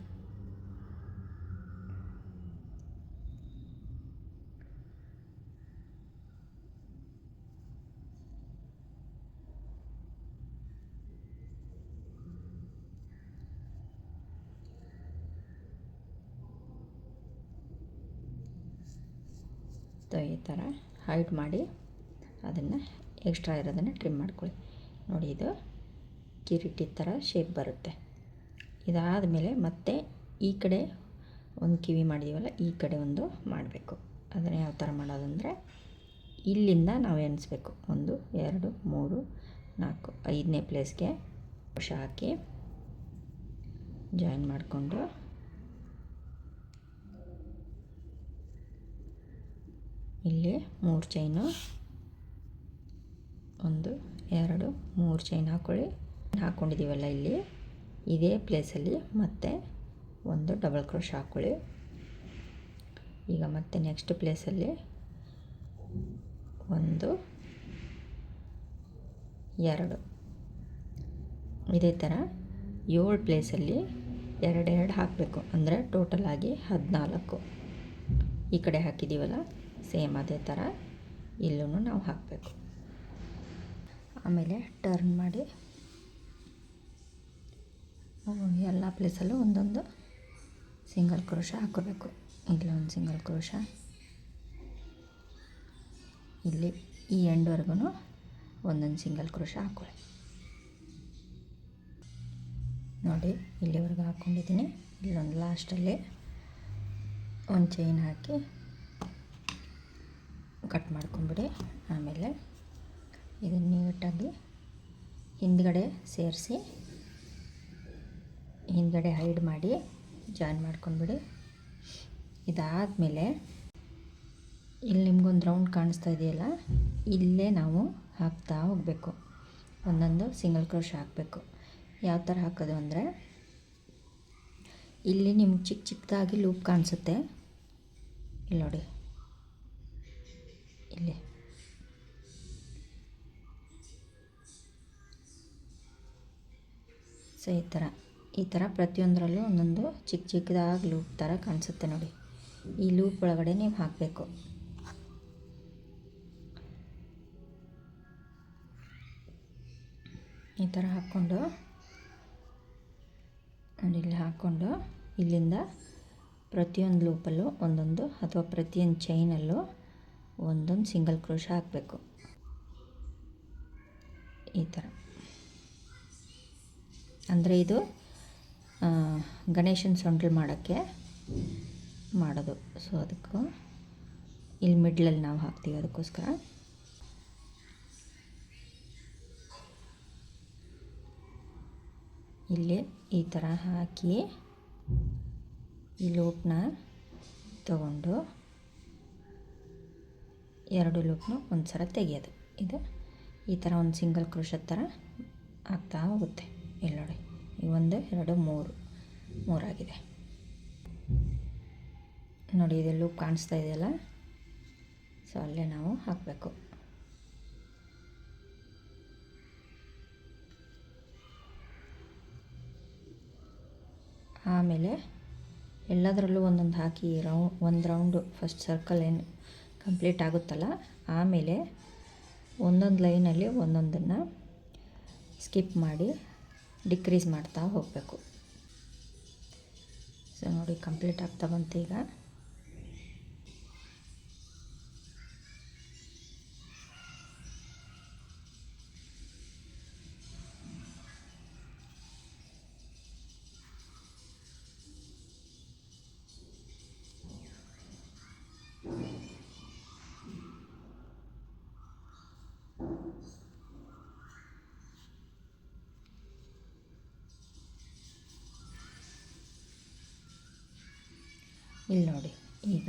ಈ ಥರ ಹೈಡ್ ಮಾಡಿ ಅದನ್ನು ಎಕ್ಸ್ಟ್ರಾ ಇರೋದನ್ನು ಟ್ರಿಮ್ ಮಾಡ್ಕೊಳ್ಳಿ. ನೋಡಿ, ಇದು ಕಿರೀಟಿ ಥರ ಶೇಪ್ ಬರುತ್ತೆ. ಇದಾದ ಮೇಲೆ ಮತ್ತೆ ಈ ಕಡೆ ಒಂದು ಕಿವಿ ಮಾಡಿದ್ದೀವಲ್ಲ, ಈ ಕಡೆ ಒಂದು ಮಾಡಬೇಕು. ಅದನ್ನು ಯಾವ ಥರ ಮಾಡೋದಂದರೆ ಇಲ್ಲಿಂದ ನಾವು ಎಣಿಸ್ಬೇಕು. 1 2 3 4 5ನೇ ಪ್ಲೇಸ್ಗೆ ಕ್ರೋಶ ಹಾಕಿ ಜಾಯಿನ್ ಮಾಡಿಕೊಂಡು ಇಲ್ಲಿ 3 ಚೈನು, 1 2 3 ಚೈನ್ ಹಾಕ್ಕೊಂಡಿದ್ದೀವಲ್ಲ, ಇಲ್ಲಿ ಇದೇ ಪ್ಲೇಸಲ್ಲಿ ಮತ್ತೆ ಒಂದು ಡಬಲ್ ಕ್ರೋಶ ಹಾಕ್ಕೊಳ್ಳಿ. ಈಗ ಮತ್ತೆ ನೆಕ್ಸ್ಟ್ ಪ್ಲೇಸಲ್ಲಿ 1 2 ಇದೇ ಥರ 7 ಪ್ಲೇಸಲ್ಲಿ 2 ಹಾಕಬೇಕು. ಅಂದರೆ ಟೋಟಲ್ ಆಗಿ 14. ಈ ಕಡೆ ಹಾಕಿದ್ದೀವಲ್ಲ, ಸೇಮ್ ಅದೇ ಥರ ಇಲ್ಲೂ ನಾವು ಹಾಕಬೇಕು. ಆಮೇಲೆ ಟರ್ನ್ ಮಾಡಿ ಎಲ್ಲ ಪ್ಲೇಸಲ್ಲೂ ಒಂದೊಂದು ಸಿಂಗಲ್ ಕ್ರೋಶ ಹಾಕೋಬೇಕು. ಇಲ್ಲಿ ಒಂದು ಸಿಂಗಲ್ ಕ್ರೋಶ, ಇಲ್ಲಿ ಈ ಎಂಡ್ವರೆಗೂ ಒಂದೊಂದು ಸಿಂಗಲ್ ಕ್ರೋಶ ಹಾಕ್ಕೊಳ್ಳಿ. ನೋಡಿ, ಇಲ್ಲಿವರೆಗೂ ಹಾಕ್ಕೊಂಡಿದ್ದೀನಿ. ಇಲ್ಲೊಂದು ಲಾಸ್ಟಲ್ಲಿ ಒಂದು ಚೈನ್ ಹಾಕಿ ಕಟ್ ಮಾಡ್ಕೊಂಬಿಡಿ. ಆಮೇಲೆ ಇದನ್ನು ನೀಟಾಗಿ ಹಿಂದ್ಗಡೆ ಸೇರಿಸಿ ಹಿಂದ್ಗಡೆ ಹೈಡ್ ಮಾಡಿ ಜಾಯಿನ್ ಮಾಡ್ಕೊಂಬಿಡಿ. ಇದಾದಮೇಲೆ ಇಲ್ಲಿ ನಿಮಗೊಂದು ರೌಂಡ್ ಕಾಣಿಸ್ತಾ ಇದೆಯಲ್ಲ, ಇಲ್ಲೇ ನಾವು ಹಾಕ್ತಾ ಹೋಗಬೇಕು. ಒಂದೊಂದು ಸಿಂಗಲ್ ಕ್ರೋಶ ಹಾಕಬೇಕು. ಯಾವ ಥರ ಹಾಕೋದು ಅಂದರೆ, ಇಲ್ಲಿ ನಿಮ್ಗೆ ಚಿಕ್ಕದಾಗಿ ಲೂಪ್ ಕಾಣಿಸುತ್ತೆ. ಇಲ್ಲಿ ನೋಡಿ, ಇಲ್ಲಿ ಸೊ ಈ ಥರ ಪ್ರತಿಯೊಂದರಲ್ಲೂ ಒಂದೊಂದು ಚಿಕ್ಕದಾಗಿ ಲೂಪ್ ಥರ ಕಾಣಿಸುತ್ತೆ ನೋಡಿ. ಈ ಲೂಪ್ ಒಳಗಡೆ ನೀವು ಹಾಕಬೇಕು. ಈ ಥರ ಹಾಕ್ಕೊಂಡು ನೋಡಿ ಇಲ್ಲಿ ಹಾಕ್ಕೊಂಡು ಇಲ್ಲಿಂದ ಪ್ರತಿಯೊಂದು ಲೂಪಲ್ಲೂ ಒಂದೊಂದು ಅಥವಾ ಪ್ರತಿಯೊಂದು ಚೈನಲ್ಲೂ ಒಂದೊಂದು ಸಿಂಗಲ್ ಕ್ರೋಶ ಹಾಕಬೇಕು. ಈ ಥರ ಅಂದರೆ ಇದು ಗಣೇಶನ ಸೊಂಡ್ಲು ಮಾಡೋಕ್ಕೆ ಮಾಡೋದು. ಸೊ ಅದಕ್ಕೂ ಇಲ್ಲಿ ಮಿಡ್ಲಲ್ಲಿ ನಾವು ಹಾಕ್ತೀವಿ. ಅದಕ್ಕೋಸ್ಕರ ಇಲ್ಲಿ ಈ ಥರ ಹಾಕಿ ಈ ಲೂಪ್ನ ತಗೊಂಡು 2 ಲೂಪ್ನ ಒಂದು ಸಲ ತೆಗೆಯೋದು. ಇದು ಈ ಥರ ಒಂದು ಸಿಂಗಲ್ ಕ್ರೋಶದ ಥರ ಆಗ್ತಾ ಹೋಗುತ್ತೆ. ಇಲ್ಲಿ ನೋಡಿ, ಈ 1 2 3 ಆಗಿದೆ ನೋಡಿ. ಇದು ಲೂಪ್ ಕಾಣಿಸ್ತಾ ಇದೆಯಲ್ಲ, ಸೊ ಅಲ್ಲೇ ನಾವು ಹಾಕಬೇಕು. ಆಮೇಲೆ ಎಲ್ಲದರಲ್ಲೂ ಒಂದೊಂದು ಹಾಕಿ ಒಂದು ರೌಂಡು ಫಸ್ಟ್ ಸರ್ಕಲ್ ಏನು ಕಂಪ್ಲೀಟ್ ಆಗುತ್ತಲ್ಲ, ಆಮೇಲೆ ಒಂದೊಂದು ಲೈನಲ್ಲಿ ಒಂದೊಂದನ್ನು ಸ್ಕಿಪ್ ಮಾಡಿ ಡಿಕ್ರೀಸ್ ಮಾಡ್ತಾ ಹೋಗಬೇಕು. ಸೊ ನೋಡಿ, ಕಂಪ್ಲೀಟ್ ಆಗ್ತಾ ಬಂತು. ಈಗ ಇಲ್ಲಿ ನೋಡಿ, ಈಗ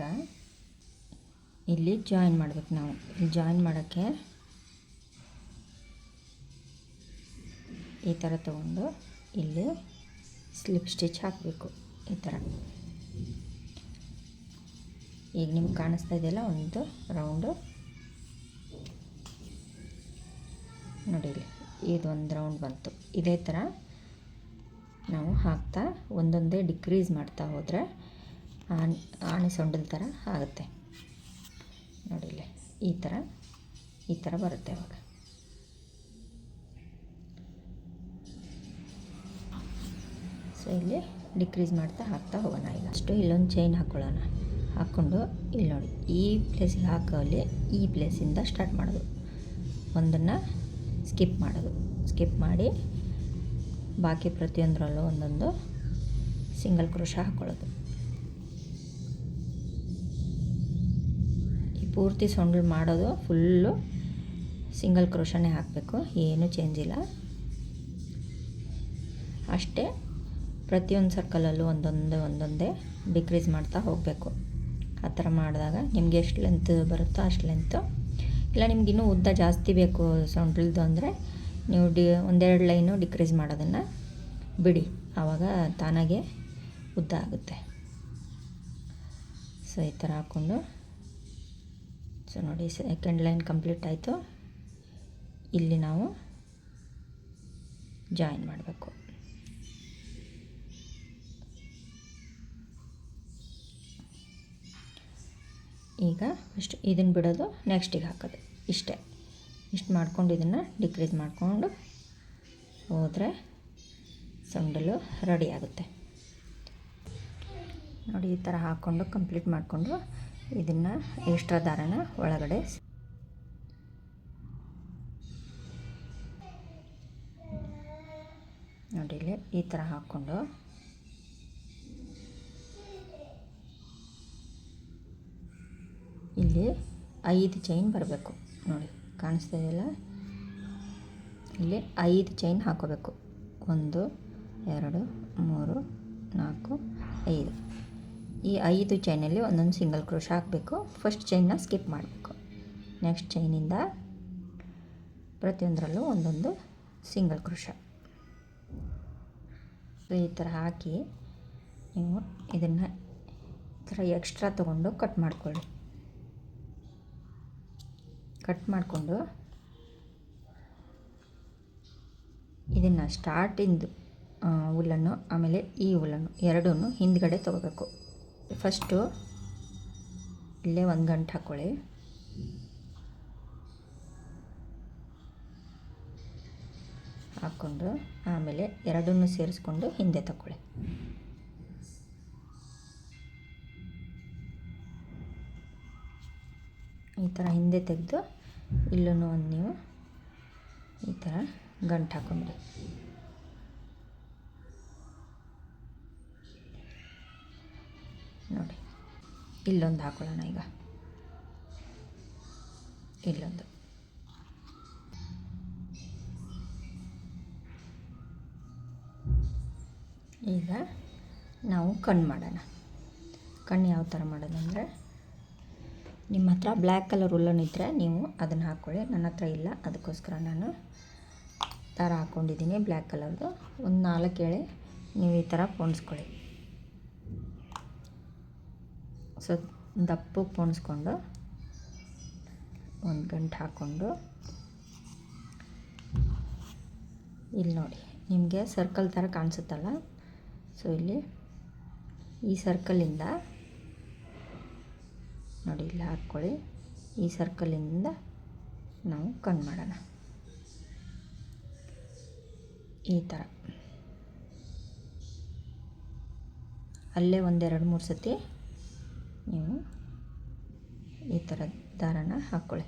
ಇಲ್ಲಿ ಜಾಯಿನ್ ಮಾಡಬೇಕು. ನಾವು ಇಲ್ಲಿ ಜಾಯಿನ್ ಮಾಡೋಕ್ಕೆ ಈ ಥರ ತಗೊಂಡು ಇಲ್ಲಿ ಸ್ಲಿಪ್ ಸ್ಟಿಚ್ ಹಾಕಬೇಕು. ಈ ಥರ ಈಗ ನಿಮ್ಗೆ ಕಾಣಿಸ್ತಾ ಇದೆಯಲ್ಲ ಒಂದು ರೌಂಡು ನೋಡಿ. ಇಲ್ಲಿ ಇದೊಂದು ರೌಂಡ್ ಬಂತು. ಇದೇ ಥರ ನಾವು ಹಾಕ್ತಾ ಒಂದೊಂದೇ ಡಿಕ್ರೀಸ್ ಮಾಡ್ತಾ ಹೋದರೆ ಆನೆ ಸೊಂಡದ ಥರ ಆಗುತ್ತೆ ನೋಡಿ. ಇಲ್ಲಿ ಈ ಥರ ಬರುತ್ತೆ. ಅವಾಗ ಸೊ ಇಲ್ಲಿ ಡಿಕ್ರೀಸ್ ಮಾಡ್ತಾ ಹಾಕ್ತಾ ಹೋಗೋಣ. ಈಗ ಅಷ್ಟು ಇಲ್ಲೊಂದು ಚೈನ್ ಹಾಕ್ಕೊಳ್ಳೋಣ. ಹಾಕ್ಕೊಂಡು ಇಲ್ಲಿ ನೋಡಿ, ಈ ಪ್ಲೇಸಿಗೆ ಹಾಕೋಲ್ಲಿ ಈ ಪ್ಲೇಸಿಂದ ಸ್ಟಾರ್ಟ್ ಮಾಡೋದು. ಒಂದನ್ನು ಸ್ಕಿಪ್ ಮಾಡೋದು. ಸ್ಕಿಪ್ ಮಾಡಿ ಬಾಕಿ ಪ್ರತಿಯೊಂದರಲ್ಲೂ ಒಂದೊಂದು ಸಿಂಗಲ್ ಕ್ರೋಶ ಹಾಕ್ಕೊಳ್ಳೋದು. ಈ ಪೂರ್ತಿ ಸೊಂಡ್ಲು ಮಾಡೋದು ಫುಲ್ಲು ಸಿಂಗಲ್ ಕ್ರೋಶನೇ ಹಾಕಬೇಕು, ಏನೂ ಚೇಂಜ್ ಇಲ್ಲ. ಅಷ್ಟೇ ಪ್ರತಿಯೊಂದು ಸರ್ಕಲಲ್ಲೂ ಒಂದೊಂದೇ ಡಿಕ್ರೀಸ್ ಮಾಡ್ತಾ ಹೋಗಬೇಕು. ಆ ಥರ ಮಾಡಿದಾಗ ನಿಮಗೆ ಎಷ್ಟು ಲೆಂತ್ ಬರುತ್ತೋ ಅಷ್ಟು ಲೆಂತು. ಇಲ್ಲ ನಿಮ್ಗೆ ಇನ್ನೂ ಉದ್ದ ಜಾಸ್ತಿ ಬೇಕು ಸೊಂಡ್ಲದ್ದು ಅಂದರೆ ನೀವು ಒಂದೆರಡು ಲೈನು ಡಿಕ್ರೀಸ್ ಮಾಡೋದನ್ನು ಬಿಡಿ, ಆವಾಗ ತಾನಾಗೆ ಉದ್ದ ಆಗುತ್ತೆ. ಸೊ ಈ ಥರ ಹಾಕ್ಕೊಂಡು, ಸೊ ನೋಡಿ ಸೆಕೆಂಡ್ ಲೈನ್ ಕಂಪ್ಲೀಟ್ ಆಯಿತು. ಇಲ್ಲಿ ನಾವು ಜಾಯಿನ್ ಮಾಡಬೇಕು. ಈಗ ಫಸ್ಟ್ ಇದನ್ನು ಬಿಡೋದು, ನೆಕ್ಸ್ಟಿಗೆ ಹಾಕೋದು. ಇಷ್ಟು ಮಾಡ್ಕೊಂಡು ಇದನ್ನು ಡಿಕ್ರೀಸ್ ಮಾಡಿಕೊಂಡು ಹೋದರೆ ಸೊಂಡಲು ರೆಡಿ ಆಗುತ್ತೆ ನೋಡಿ. ಈ ಥರ ಹಾಕ್ಕೊಂಡು ಕಂಪ್ಲೀಟ್ ಮಾಡಿಕೊಂಡು ಇದನ್ನು ಎಕ್ಸ್ಟ್ರಾ ದಾರನ ಒಳಗಡೆ ನೋಡಿ ಇಲ್ಲಿ ಈ ಥರ ಹಾಕ್ಕೊಂಡು ಇಲ್ಲಿ 5 ಚೈನ್ ಬರಬೇಕು ನೋಡಿ. ಕಾಣಿಸ್ತಾ ಇದೆಯಲ್ಲ, ಇಲ್ಲಿ 5 ಚೈನ್ ಹಾಕೋಬೇಕು. 1 2 3 4 5. ಈ 5 ಚೈನಲ್ಲಿ ಒಂದೊಂದು ಸಿಂಗಲ್ ಕ್ರೋಶ ಹಾಕಬೇಕು. ಫಸ್ಟ್ ಚೈನ್ನ ಸ್ಕಿಪ್ ಮಾಡಬೇಕು. ನೆಕ್ಸ್ಟ್ ಚೈನಿಂದ ಪ್ರತಿಯೊಂದರಲ್ಲೂ ಒಂದೊಂದು ಸಿಂಗಲ್ ಕ್ರೋಶ. ಈ ಥರ ಹಾಕಿ ನೀವು ಇದನ್ನು ಈ ಥರ ಎಕ್ಸ್ಟ್ರಾ ತೊಗೊಂಡು ಕಟ್ ಮಾಡ್ಕೊಳ್ಳಿ. ಕಟ್ ಮಾಡಿಕೊಂಡು ಇದನ್ನು ಸ್ಟಾರ್ಟಿಂದು ಉಲ್ಲನ್ನು ಆಮೇಲೆ ಈ ಉಲ್ಲನ್ನು ಎರಡೂ ಹಿಂದ್ಗಡೆ ತೊಗೋಬೇಕು. ಫಸ್ಟು ಇಲ್ಲೇ ಒಂದು ಗಂಟು ಹಾಕ್ಕೊಳ್ಳಿ. ಹಾಕ್ಕೊಂಡು ಆಮೇಲೆ ಎರಡನ್ನೂ ಸೇರಿಸ್ಕೊಂಡು ಹಿಂದೆ ತಗೊಳ್ಳಿ. ಈ ಥರ ಹಿಂದೆ ತೆಗೆದು ಇಲ್ಲೂ ಒಂದು ನೀವು ಈ ಥರ ಗಂಟು ಹಾಕೊಂಡ್ಬಿಡಿ. ನೋಡಿ, ಇಲ್ಲೊಂದು ಹಾಕೊಳ್ಳೋಣ. ಈಗ ಇಲ್ಲೊಂದು, ಈಗ ನಾವು ಕಣ್ಣು ಮಾಡೋಣ. ಕಣ್ಣು ಯಾವ ಥರ ಮಾಡೋದಂದರೆ, ನಿಮ್ಮ ಹತ್ರ ಬ್ಲ್ಯಾಕ್ ಕಲರ್ ಉಲ್ಲನ್ ಇದ್ದರೆ ನೀವು ಅದನ್ನು ಹಾಕ್ಕೊಳ್ಳಿ. ನನ್ನ ಹತ್ರ ಇಲ್ಲ, ಅದಕ್ಕೋಸ್ಕರ ನಾನು ಥರ ಹಾಕ್ಕೊಂಡಿದ್ದೀನಿ ಬ್ಲ್ಯಾಕ್ ಕಲರ್ದು. ಒಂದು 4 ಎಳೆ ನೀವು ಈ ಥರ ಪೋಣಿಸ್ಕೊಳ್ಳಿ. ಸೊ ದಪ್ಪಕ್ಕೆ ಪೋಣಿಸ್ಕೊಂಡು ಒಂದು ಗಂಟು ಹಾಕ್ಕೊಂಡು, ಇಲ್ಲಿ ನೋಡಿ ನಿಮಗೆ ಸರ್ಕಲ್ ಥರ ಕಾಣಿಸುತ್ತಲ್ಲ, ಸೊ ಇಲ್ಲಿ ಈ ಸರ್ಕಲಿಂದ ನೋಡಿ ಇಲ್ಲಿ ಹಾಕ್ಕೊಳ್ಳಿ. ಈ ಸರ್ಕಲಿಂದ ನಾವು ಕಣ್ಣು ಮಾಡೋಣ. ಈ ಥರ ಅಲ್ಲೇ 1-2-3 ಸತಿ ನೀವು ಈ ಥರ ದಾರನ ಹಾಕ್ಕೊಳ್ಳಿ.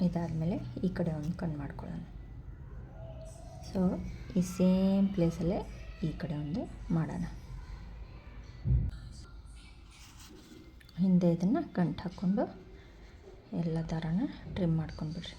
ಇದಾದಮೇಲೆ ಈ ಕಡೆ ಒಂದು ಕಣ್ಣು ಮಾಡ್ಕೊಳ್ಳೋಣ. ಸೊ ಈ ಸೇಮ್ ಪ್ಲೇಸಲ್ಲೇ ಈ ಕಡೆ ಒಂದು ಮಾಡೋಣ. ಹಿಂದೆ ಇದನ್ನು ಗಂಟು ಹಾಕ್ಕೊಂಡು ಎಲ್ಲ ದಾರನ ಟ್ರಿಮ್ ಮಾಡ್ಕೊಂಡ್ಬಿಡ್ರಿ.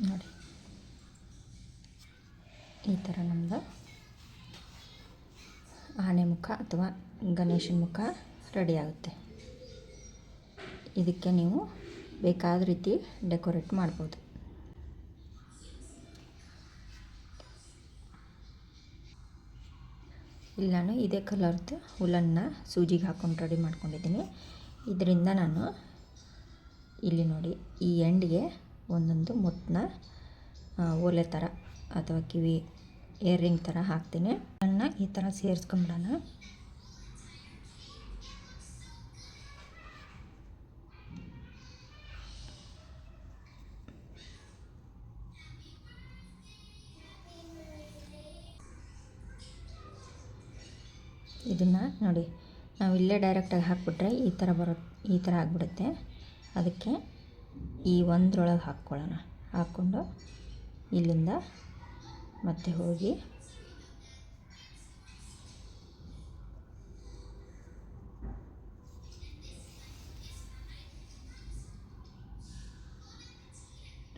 ನೋಡಿ, ಈ ಥರ ನಮ್ಮದು ಆನೆ ಮುಖ ಅಥವಾ ಗಣೇಶನ ಮುಖ ರೆಡಿ ಆಗುತ್ತೆ. ಇದಕ್ಕೆ ನೀವು ಬೇಕಾದ ರೀತಿ ಡೆಕೋರೇಟ್ ಮಾಡ್ಬೋದು. ಇಲ್ಲಿ ನಾನು ಇದೇ ಕಲರ್ದು ಉಲ್ಲನ್ನ ಸೂಜಿಗೆ ಹಾಕ್ಕೊಂಡು ರೆಡಿ ಮಾಡ್ಕೊಂಡಿದ್ದೀನಿ. ಇದರಿಂದ ನಾನು ಇಲ್ಲಿ ನೋಡಿ ಈ ಎಂಡ್ಗೆ ಒಂದೊಂದು ಮುತ್ತನ್ನ ಓಲೆ ಥರ ಅಥವಾ ಕಿವಿ ಇಯರಿಂಗ್ ಥರ ಹಾಕ್ತೀನಿ. ಅದನ್ನು ಈ ಥರ ಸೇರಿಸ್ಕೊಂಬಿಡೋಣ. ಇದನ್ನು ನೋಡಿ, ನಾವು ಇಲ್ಲೇ ಡೈರೆಕ್ಟಾಗಿ ಹಾಕ್ಬಿಟ್ರೆ ಈ ಥರ ಆಗಿಬಿಡುತ್ತೆ. ಅದಕ್ಕೆ ಈ ಒಂದರೊಳಗೆ ಹಾಕ್ಕೊಳ್ಳೋಣ. ಹಾಕ್ಕೊಂಡು ಇಲ್ಲಿಂದ ಮತ್ತೆ ಹೋಗಿ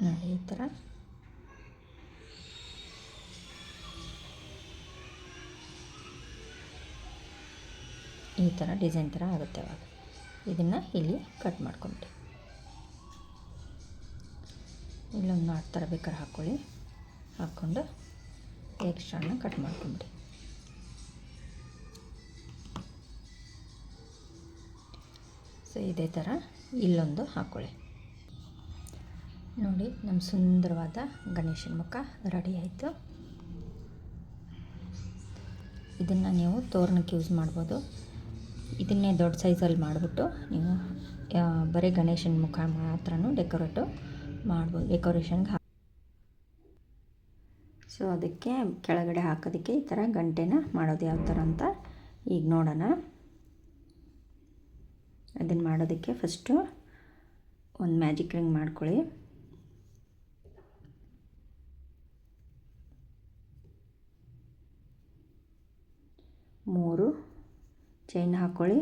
ನೋಡಿ ಈ ಥರ ಡಿಸೈನ್ ಥರ ಆಗುತ್ತೆ. ಅವಾಗ ಇದನ್ನು ಇಲ್ಲಿ ಕಟ್ ಮಾಡ್ಕೊಂಬಿಡಿ. ಇಲ್ಲೊಂದು ನಾಟ್ ಥರ ಬೇಕಾದ್ರೆ ಹಾಕ್ಕೊಳ್ಳಿ. ಹಾಕ್ಕೊಂಡು ಎಕ್ಸ್ಟ್ರಾನ ಕಟ್ ಮಾಡ್ಕೊಂಬಿಡಿ. ಸೊ ಇದೇ ಥರ ಇಲ್ಲೊಂದು ಹಾಕ್ಕೊಳ್ಳಿ. ನೋಡಿ, ನಮ್ಮ ಸುಂದರವಾದ ಗಣೇಶನ ಮುಖ ರೆಡಿ ಆಯಿತು. ಇದನ್ನು ನೀವು ತೋರಣಕ್ಕೆ ಯೂಸ್ ಮಾಡ್ಬೋದು. ಇದನ್ನೇ ದೊಡ್ಡ ಸೈಜಲ್ಲಿ ಮಾಡಿಬಿಟ್ಟು ನೀವು ಬರೀ ಗಣೇಶನ ಮುಖ ಮಾತ್ರನೂ ಡೆಕೋರೇಷನ್ಗೆ ಸೊ ಅದಕ್ಕೆ ಕೆಳಗಡೆ ಹಾಕೋದಕ್ಕೆ ಈ ಥರ ಗಂಟೆನ ಮಾಡೋದು ಯಾವ ಥರ ಅಂತ ಈಗ ನೋಡೋಣ. ಅದನ್ನು ಮಾಡೋದಕ್ಕೆ ಫಸ್ಟು ಒಂದು ಮ್ಯಾಜಿಕ್ ರಿಂಗ್ ಮಾಡ್ಕೊಳ್ಳಿ. 3 ಚೈನ್ ಹಾಕ್ಕೊಳ್ಳಿ,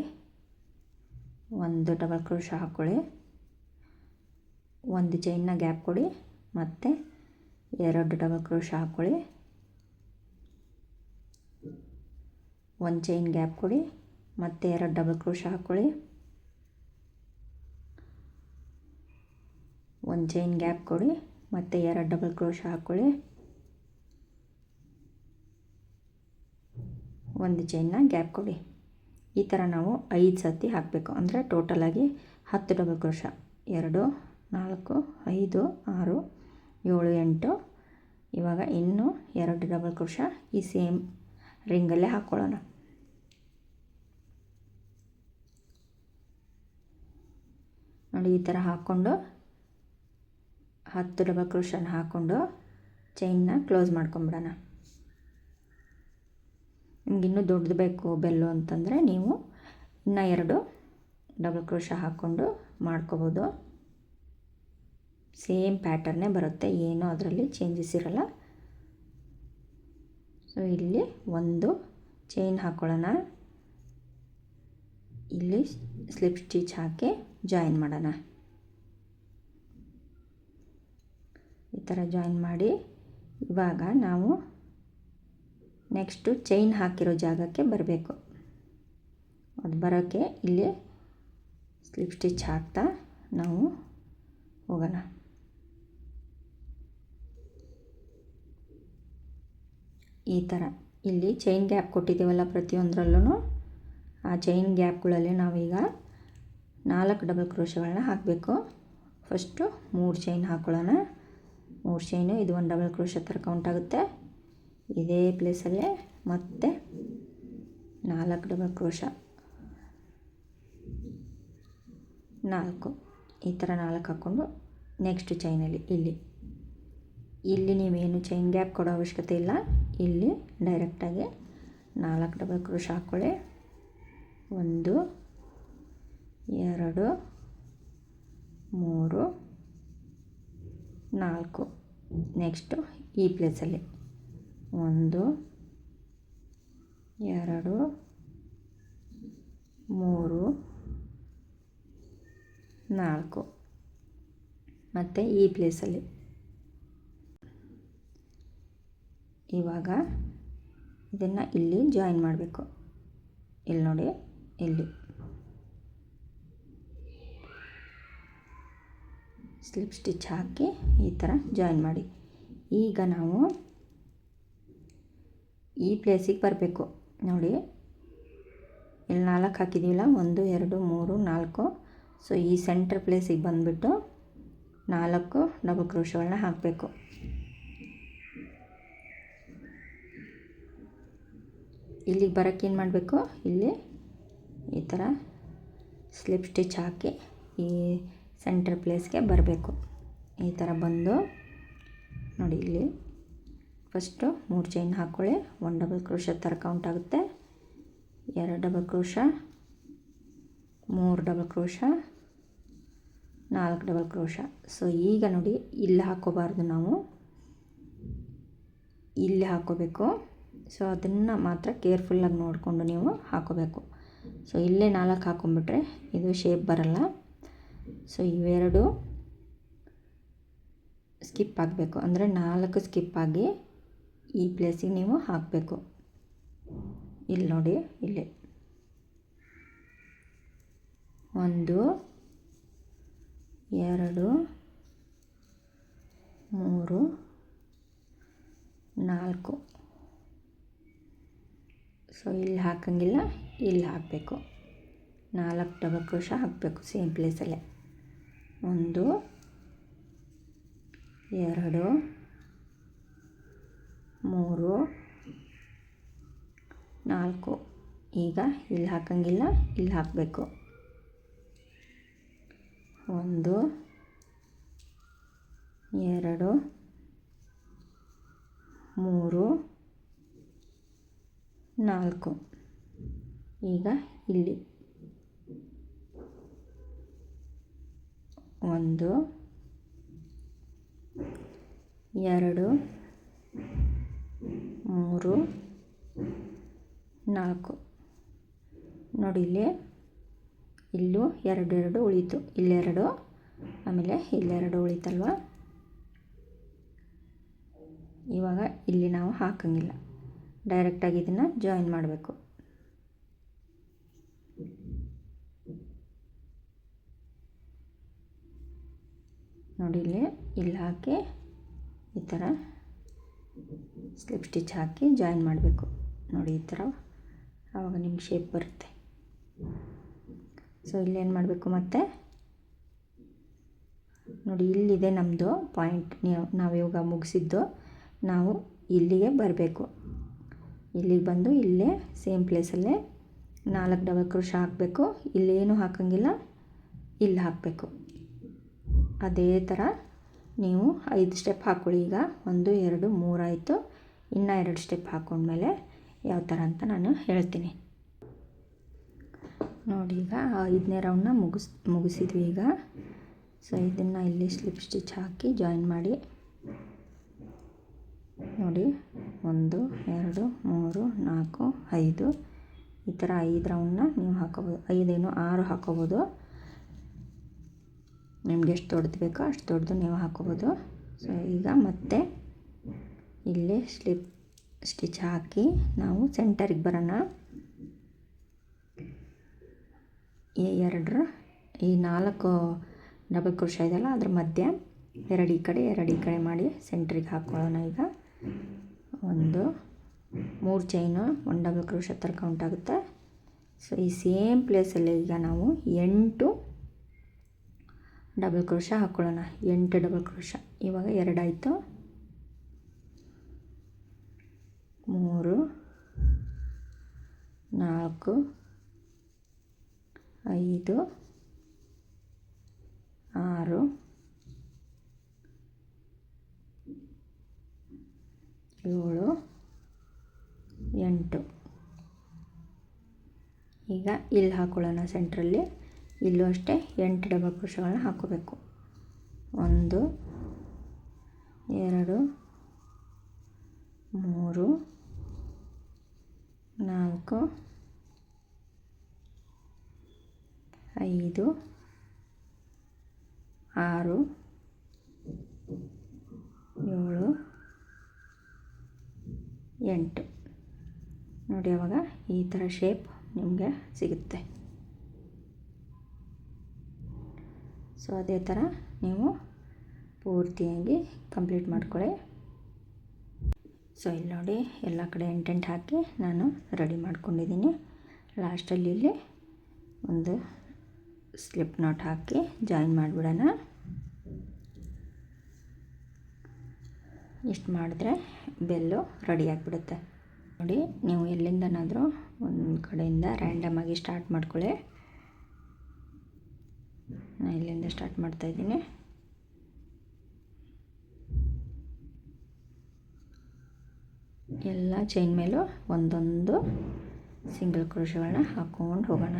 1 ಡಬಲ್ ಕ್ರೋಶ ಹಾಕ್ಕೊಳ್ಳಿ, 1 ಚೈನ್ನ ಗ್ಯಾಪ್ ಕೊಡಿ, ಮತ್ತು 2 ಡಬಲ್ ಕ್ರೋಶ ಹಾಕ್ಕೊಳ್ಳಿ, 1 ಚೈನ್ ಗ್ಯಾಪ್ ಕೊಡಿ, ಮತ್ತು 2 ಡಬಲ್ ಕ್ರೋಶ ಹಾಕ್ಕೊಳ್ಳಿ, 1 ಚೈನ್ ಗ್ಯಾಪ್ ಕೊಡಿ, ಮತ್ತು 2 ಡಬಲ್ ಕ್ರೋಶ ಹಾಕ್ಕೊಳ್ಳಿ, 1 ಚೈನ್ನ ಗ್ಯಾಪ್ ಕೊಡಿ. ಈ ಥರ ನಾವು 5 ಸತಿ ಹಾಕಬೇಕು. ಅಂದರೆ ಟೋಟಲಾಗಿ 10 ಡಬಲ್ ಕ್ರೋಶ. 2 4 5 6 7 8. ಇವಾಗ ಇನ್ನೂ 2 ಡಬಲ್ ಕ್ರೋಶ ಈ ಸೇಮ್ ರಿಂಗಲ್ಲೇ ಹಾಕ್ಕೊಳ್ಳೋಣ. ನೋಡಿ, ಈ ಥರ ಹಾಕ್ಕೊಂಡು 10 ಡಬಲ್ ಕ್ರೋಶನ ಹಾಕ್ಕೊಂಡು ಚೈನ್ನ ಕ್ಲೋಸ್ ಮಾಡ್ಕೊಂಬಿಡೋಣ. ನಿಮ್ಗೆ ಇನ್ನೂ ದೊಡ್ಡದು ಬೇಕು ಬೆಲ್ಲು ಅಂತಂದರೆ ನೀವು ಇನ್ನೂ 2 ಡಬಲ್ ಕ್ರೋಶ ಹಾಕ್ಕೊಂಡು ಮಾಡ್ಕೋಬೋದು. ಸೇಮ್ ಪ್ಯಾಟರ್ನೇ ಬರುತ್ತೆ, ಏನೂ ಅದರಲ್ಲಿ ಚೇಂಜಸ್ ಇರೋಲ್ಲ. ಸೊ ಇಲ್ಲಿ 1 ಚೈನ್ ಹಾಕ್ಕೊಳ್ಳೋಣ, ಇಲ್ಲಿ ಸ್ಲಿಪ್ ಸ್ಟಿಚ್ ಹಾಕಿ ಜಾಯಿನ್ ಮಾಡೋಣ. ಈ ಥರ ಜಾಯಿನ್ ಮಾಡಿ ಇವಾಗ ನಾವು ನೆಕ್ಸ್ಟು ಚೈನ್ ಹಾಕಿರೋ ಜಾಗಕ್ಕೆ ಬರಬೇಕು. ಅದು ಬರೋಕ್ಕೆ ಇಲ್ಲಿ ಸ್ಲಿಪ್ ಸ್ಟಿಚ್ ಹಾಕ್ತಾ ನಾವು ಹೋಗೋಣ. ಈ ಥರ ಇಲ್ಲಿ ಚೈನ್ ಗ್ಯಾಪ್ ಕೊಟ್ಟಿದ್ದೀವಲ್ಲ ಪ್ರತಿಯೊಂದರಲ್ಲೂ, ಆ ಚೈನ್ ಗ್ಯಾಪ್ಗಳಲ್ಲಿ ನಾವೀಗ 4 ಡಬಲ್ ಕ್ರೋಶಗಳನ್ನ ಹಾಕಬೇಕು. ಫಸ್ಟು 3 ಚೈನ್ ಹಾಕ್ಕೊಳ್ಳೋಣ. 3 ಚೈನು, ಇದು 1 ಡಬಲ್ ಕ್ರೋಶ ಥರ ಕೌಂಟ್ ಆಗುತ್ತೆ. ಇದೇ ಪ್ಲೇಸಲ್ಲೇ ಮತ್ತೆ 4 ಡಬಲ್ ಕ್ರೋಶ, 4 ಈ ಥರ 4 ಹಾಕ್ಕೊಂಡು ನೆಕ್ಸ್ಟ್ ಚೈನಲ್ಲಿ ಇಲ್ಲಿ ನೀವೇನು ಚೈನ್ ಗ್ಯಾಪ್ ಕೊಡೋ ಅವಶ್ಯಕತೆ ಇಲ್ಲ. ಇಲ್ಲಿ ಡೈರೆಕ್ಟಾಗಿ 4 ಡಬಲ್ ಕ್ರೋಶ ಹಾಕ್ಕೊಳ್ಳಿ. 1 2 3 4. ನೆಕ್ಸ್ಟು ಈ ಪ್ಲೇಸಲ್ಲಿ 1 2 3 4 ಮತ್ತು ಈ ಪ್ಲೇಸಲ್ಲಿ. ಇವಾಗ ಇದನ್ನು ಇಲ್ಲಿ ಜಾಯಿನ್ ಮಾಡಬೇಕು. ಇಲ್ಲಿ ನೋಡಿ, ಇಲ್ಲಿ ಸ್ಲಿಪ್ ಸ್ಟಿಚ್ ಹಾಕಿ ಈ ಥರ ಜಾಯಿನ್ ಮಾಡಿ. ಈಗ ನಾವು ಈ ಪ್ಲೇಸಿಗೆ ಬರಬೇಕು. ನೋಡಿ, ಇಲ್ಲಿ 4 ಹಾಕಿದ್ದೀವಲ್ಲ, 1 2 3 4. ಸೊ ಈ ಸೆಂಟ್ರ್ ಪ್ಲೇಸಿಗೆ ಬಂದುಬಿಟ್ಟು 4 ಡಬಲ್ ಕ್ರೋಶಗಳನ್ನ ಹಾಕಬೇಕು. ಇಲ್ಲಿಗೆ ಬರೋಕ್ಕೆ ಏನು ಮಾಡಬೇಕು, ಇಲ್ಲಿ ಈ ಥರ ಸ್ಲಿಪ್ ಸ್ಟಿಚ್ ಹಾಕಿ ಈ ಸೆಂಟ್ರ್ ಪ್ಲೇಸ್ಗೆ ಬರಬೇಕು. ಈ ಥರ ಬಂದು ನೋಡಿ, ಇಲ್ಲಿ ಫಸ್ಟು 3 ಚೈನ್ ಹಾಕ್ಕೊಳ್ಳಿ. 1 ಡಬಲ್ ಕ್ರೋಶ ಥರ ಕೌಂಟ್ ಆಗುತ್ತೆ. 2 double crochet, 3 double crochet, 4 double crochet. So ಈಗ ನೋಡಿ, ಇಲ್ಲಿ ಹಾಕ್ಕೋಬಾರ್ದು, ನಾವು ಇಲ್ಲಿ ಹಾಕ್ಕೋಬೇಕು. ಸೊ ಅದನ್ನು ಮಾತ್ರ ಕೇರ್ಫುಲ್ಲಾಗಿ ನೋಡಿಕೊಂಡು ನೀವು ಹಾಕ್ಕೋಬೇಕು. ಸೊ ಇಲ್ಲೇ 4 ಹಾಕ್ಕೊಂಬಿಟ್ರೆ ಇದು ಶೇಪ್ ಬರಲ್ಲ. ಸೊ ಇವೆರಡು ಸ್ಕಿಪ್ ಆಗಬೇಕು. ಅಂದರೆ 4 ಸ್ಕಿಪ್ ಆಗಿ ಈ ಪ್ಲೇಸಿಗೆ ನೀವು ಹಾಕಬೇಕು. ಇಲ್ಲಿ ನೋಡಿ, ಇಲ್ಲಿ 1 2 3 4. ಸೊ ಇಲ್ಲಿ ಹಾಕಂಗಿಲ್ಲ, ಇಲ್ಲಿ ಹಾಕಬೇಕು. 4 ಡಬಲ್ ಕ್ರೋಶ ಹಾಕಬೇಕು ಸೇಮ್ ಪ್ಲೇಸಲ್ಲೇ. 1 2 3 4. ಈಗ ಇಲ್ಲಿ ಹಾಕಂಗಿಲ್ಲ, ಇಲ್ಲಿ ಹಾಕಬೇಕು. 1 2 3 4. ಈಗ ಇಲ್ಲಿ 1 2 3 4 ನೋಡಿ ಇಲ್ಲೂ 2 ಉಳೀತು, ಇಲ್ಲೆರಡು, ಆಮೇಲೆ ಇಲ್ಲೆರಡು ಉಳೀತಲ್ವ. ಇವಾಗ ಇಲ್ಲಿ ನಾವು ಹಾಕಂಗಿಲ್ಲ, ಡೈರೆಕ್ಟಾಗಿ ಇದನ್ನು ಜಾಯಿನ್ ಮಾಡಬೇಕು. ನೋಡಿ ಇಲ್ಲಿ ಹಾಕಿ ಈ ಥರ ಸ್ಲಿಪ್ ಸ್ಟಿಚ್ ಹಾಕಿ ಜಾಯಿನ್ ಮಾಡಬೇಕು. ನೋಡಿ ಈ ಥರ, ಆವಾಗ ನಿಮ್ಗೆ ಶೇಪ್ ಬರುತ್ತೆ. ಸೊ ಇಲ್ಲೇನು ಮಾಡಬೇಕು, ಮತ್ತೆ ನೋಡಿ ಇಲ್ಲಿದೆ ನಮ್ಮದು ಪಾಯಿಂಟ್. ನಾವು ಇವಾಗ ಮುಗಿಸಿದ್ದು, ನಾವು ಇಲ್ಲಿಗೆ ಬರಬೇಕು. ಇಲ್ಲಿಗೆ ಬಂದು ಇಲ್ಲೇ ಸೇಮ್ ಪ್ಲೇಸಲ್ಲೇ 4 ಡಬಲ್ ಕ್ರೋಶ ಹಾಕಬೇಕು. ಇಲ್ಲೇನು ಹಾಕಂಗಿಲ್ಲ, ಇಲ್ಲಿ ಹಾಕಬೇಕು. ಅದೇ ಥರ ನೀವು 5 ಸ್ಟೆಪ್ ಹಾಕ್ಕೊಳ್ಳಿ. ಈಗ 1 2 3 ಆಯಿತು. ಇನ್ನೂ 2 ಸ್ಟೆಪ್ ಹಾಕ್ಕೊಂಡ್ಮೇಲೆ ಯಾವ ಥರ ಅಂತ ನಾನು ಹೇಳ್ತೀನಿ ನೋಡಿ. ಈಗ 5ನೇ ರೌಂಡನ್ನ ಮುಗಿಸಿದ್ವಿ ಈಗ. ಸೊ ಇದನ್ನು ಇಲ್ಲಿ ಸ್ಲಿಪ್ ಸ್ಟಿಚ್ ಹಾಕಿ ಜಾಯಿನ್ ಮಾಡಿ. ನೋಡಿ 1 2 3 4 5 ಈ ಥರ 5 ರೌಂಡನ್ನ ನೀವು ಹಾಕೋಬೋದು. 5 6 ಹಾಕೋಬೋದು. ನಿಮ್ಗೆ ಎಷ್ಟು ದೊಡ್ಡದು ಬೇಕೋ ಅಷ್ಟು ದೊಡ್ಡದು ನೀವು ಹಾಕೋಬೋದು. ಸೊ ಈಗ ಮತ್ತೆ ಇಲ್ಲಿ ಸ್ಲಿಪ್ ಸ್ಟಿಚ್ ಹಾಕಿ ನಾವು ಸೆಂಟರಿಗೆ ಬರೋಣ. ಈ 4 ಡಬಲ್ ಕ್ರೋಶ ಇದೆಯಲ್ಲ, ಅದ್ರ ಮಧ್ಯೆ 2 ಈ ಕಡೆ 2 ಈ ಕಡೆ ಮಾಡಿ ಸೆಂಟ್ರಿಗೆ ಹಾಕ್ಕೊಳ್ಳೋಣ. ಈಗ 1 3 ಚೈನು 1 ಡಬಲ್ ಕ್ರೋಶ ಥರ ಕೌಂಟ್ ಆಗುತ್ತೆ. ಸೊ ಈ ಸೇಮ್ ಪ್ಲೇಸಲ್ಲಿ ಈಗ ನಾವು 8 ಡಬಲ್ ಕ್ರೋಶ ಹಾಕ್ಕೊಳ್ಳೋಣ. 8 ಡಬಲ್ ಕ್ರೋಶ. ಇವಾಗ 2 ಆಯಿತು. 3 4 5 6 7 8. ಈಗ ಇಲ್ಲಿ ಹಾಕ್ಕೊಳ್ಳೋಣ ಸೆಂಟ್ರಲ್ಲಿ. ಇಲ್ಲೂ ಅಷ್ಟೇ 8 ಡಬಲ್ ಕ್ರೋಶಗಳನ್ನ ಹಾಕ್ಕೋಬೇಕು. 1 2 3 4 5 6 7 8. ನೋಡಿ ಆವಾಗ ಈ ಥರ ಶೇಪ್ ನಿಮಗೆ ಸಿಗುತ್ತೆ. ಸೊ ಅದೇ ಥರ ನೀವು ಪೂರ್ತಿಯಾಗಿ ಕಂಪ್ಲೀಟ್ ಮಾಡ್ಕೊಳ್ಳಿ. ಸೊ ಇಲ್ಲಿ ನೋಡಿ ಎಲ್ಲ ಕಡೆ ಎಂಟೆಂಟ್ ಹಾಕಿ ನಾನು ರೆಡಿ ಮಾಡ್ಕೊಂಡಿದ್ದೀನಿ. ಲಾಸ್ಟಲ್ಲಿ ಇಲ್ಲಿ ಒಂದು ಸ್ಲಿಪ್ ನಾಟ್ ಹಾಕಿ ಜಾಯಿನ್ ಮಾಡಿಬಿಡೋಣ. ಇಷ್ಟು ಮಾಡಿದ್ರೆ ಬೆಲ್ಲು ರೆಡಿ ಆಗಿಬಿಡುತ್ತೆ. ನೋಡಿ ನೀವು ಎಲ್ಲಿಂದನಾದರೂ ಒಂದು ಕಡೆಯಿಂದ ರ್ಯಾಂಡಮಾಗಿ ಸ್ಟಾರ್ಟ್ ಮಾಡ್ಕೊಳ್ಳಿ. ನಾನು ಇಲ್ಲಿಂದ ಸ್ಟಾರ್ಟ್ ಮಾಡ್ತಾಯಿದ್ದೀನಿ. ಎಲ್ಲ ಚೈನ್ ಮೇಲೂ ಒಂದೊಂದು ಸಿಂಗಲ್ ಕ್ರೋಶಗಳನ್ನ ಹಾಕ್ಕೊಂಡು ಹೋಗೋಣ.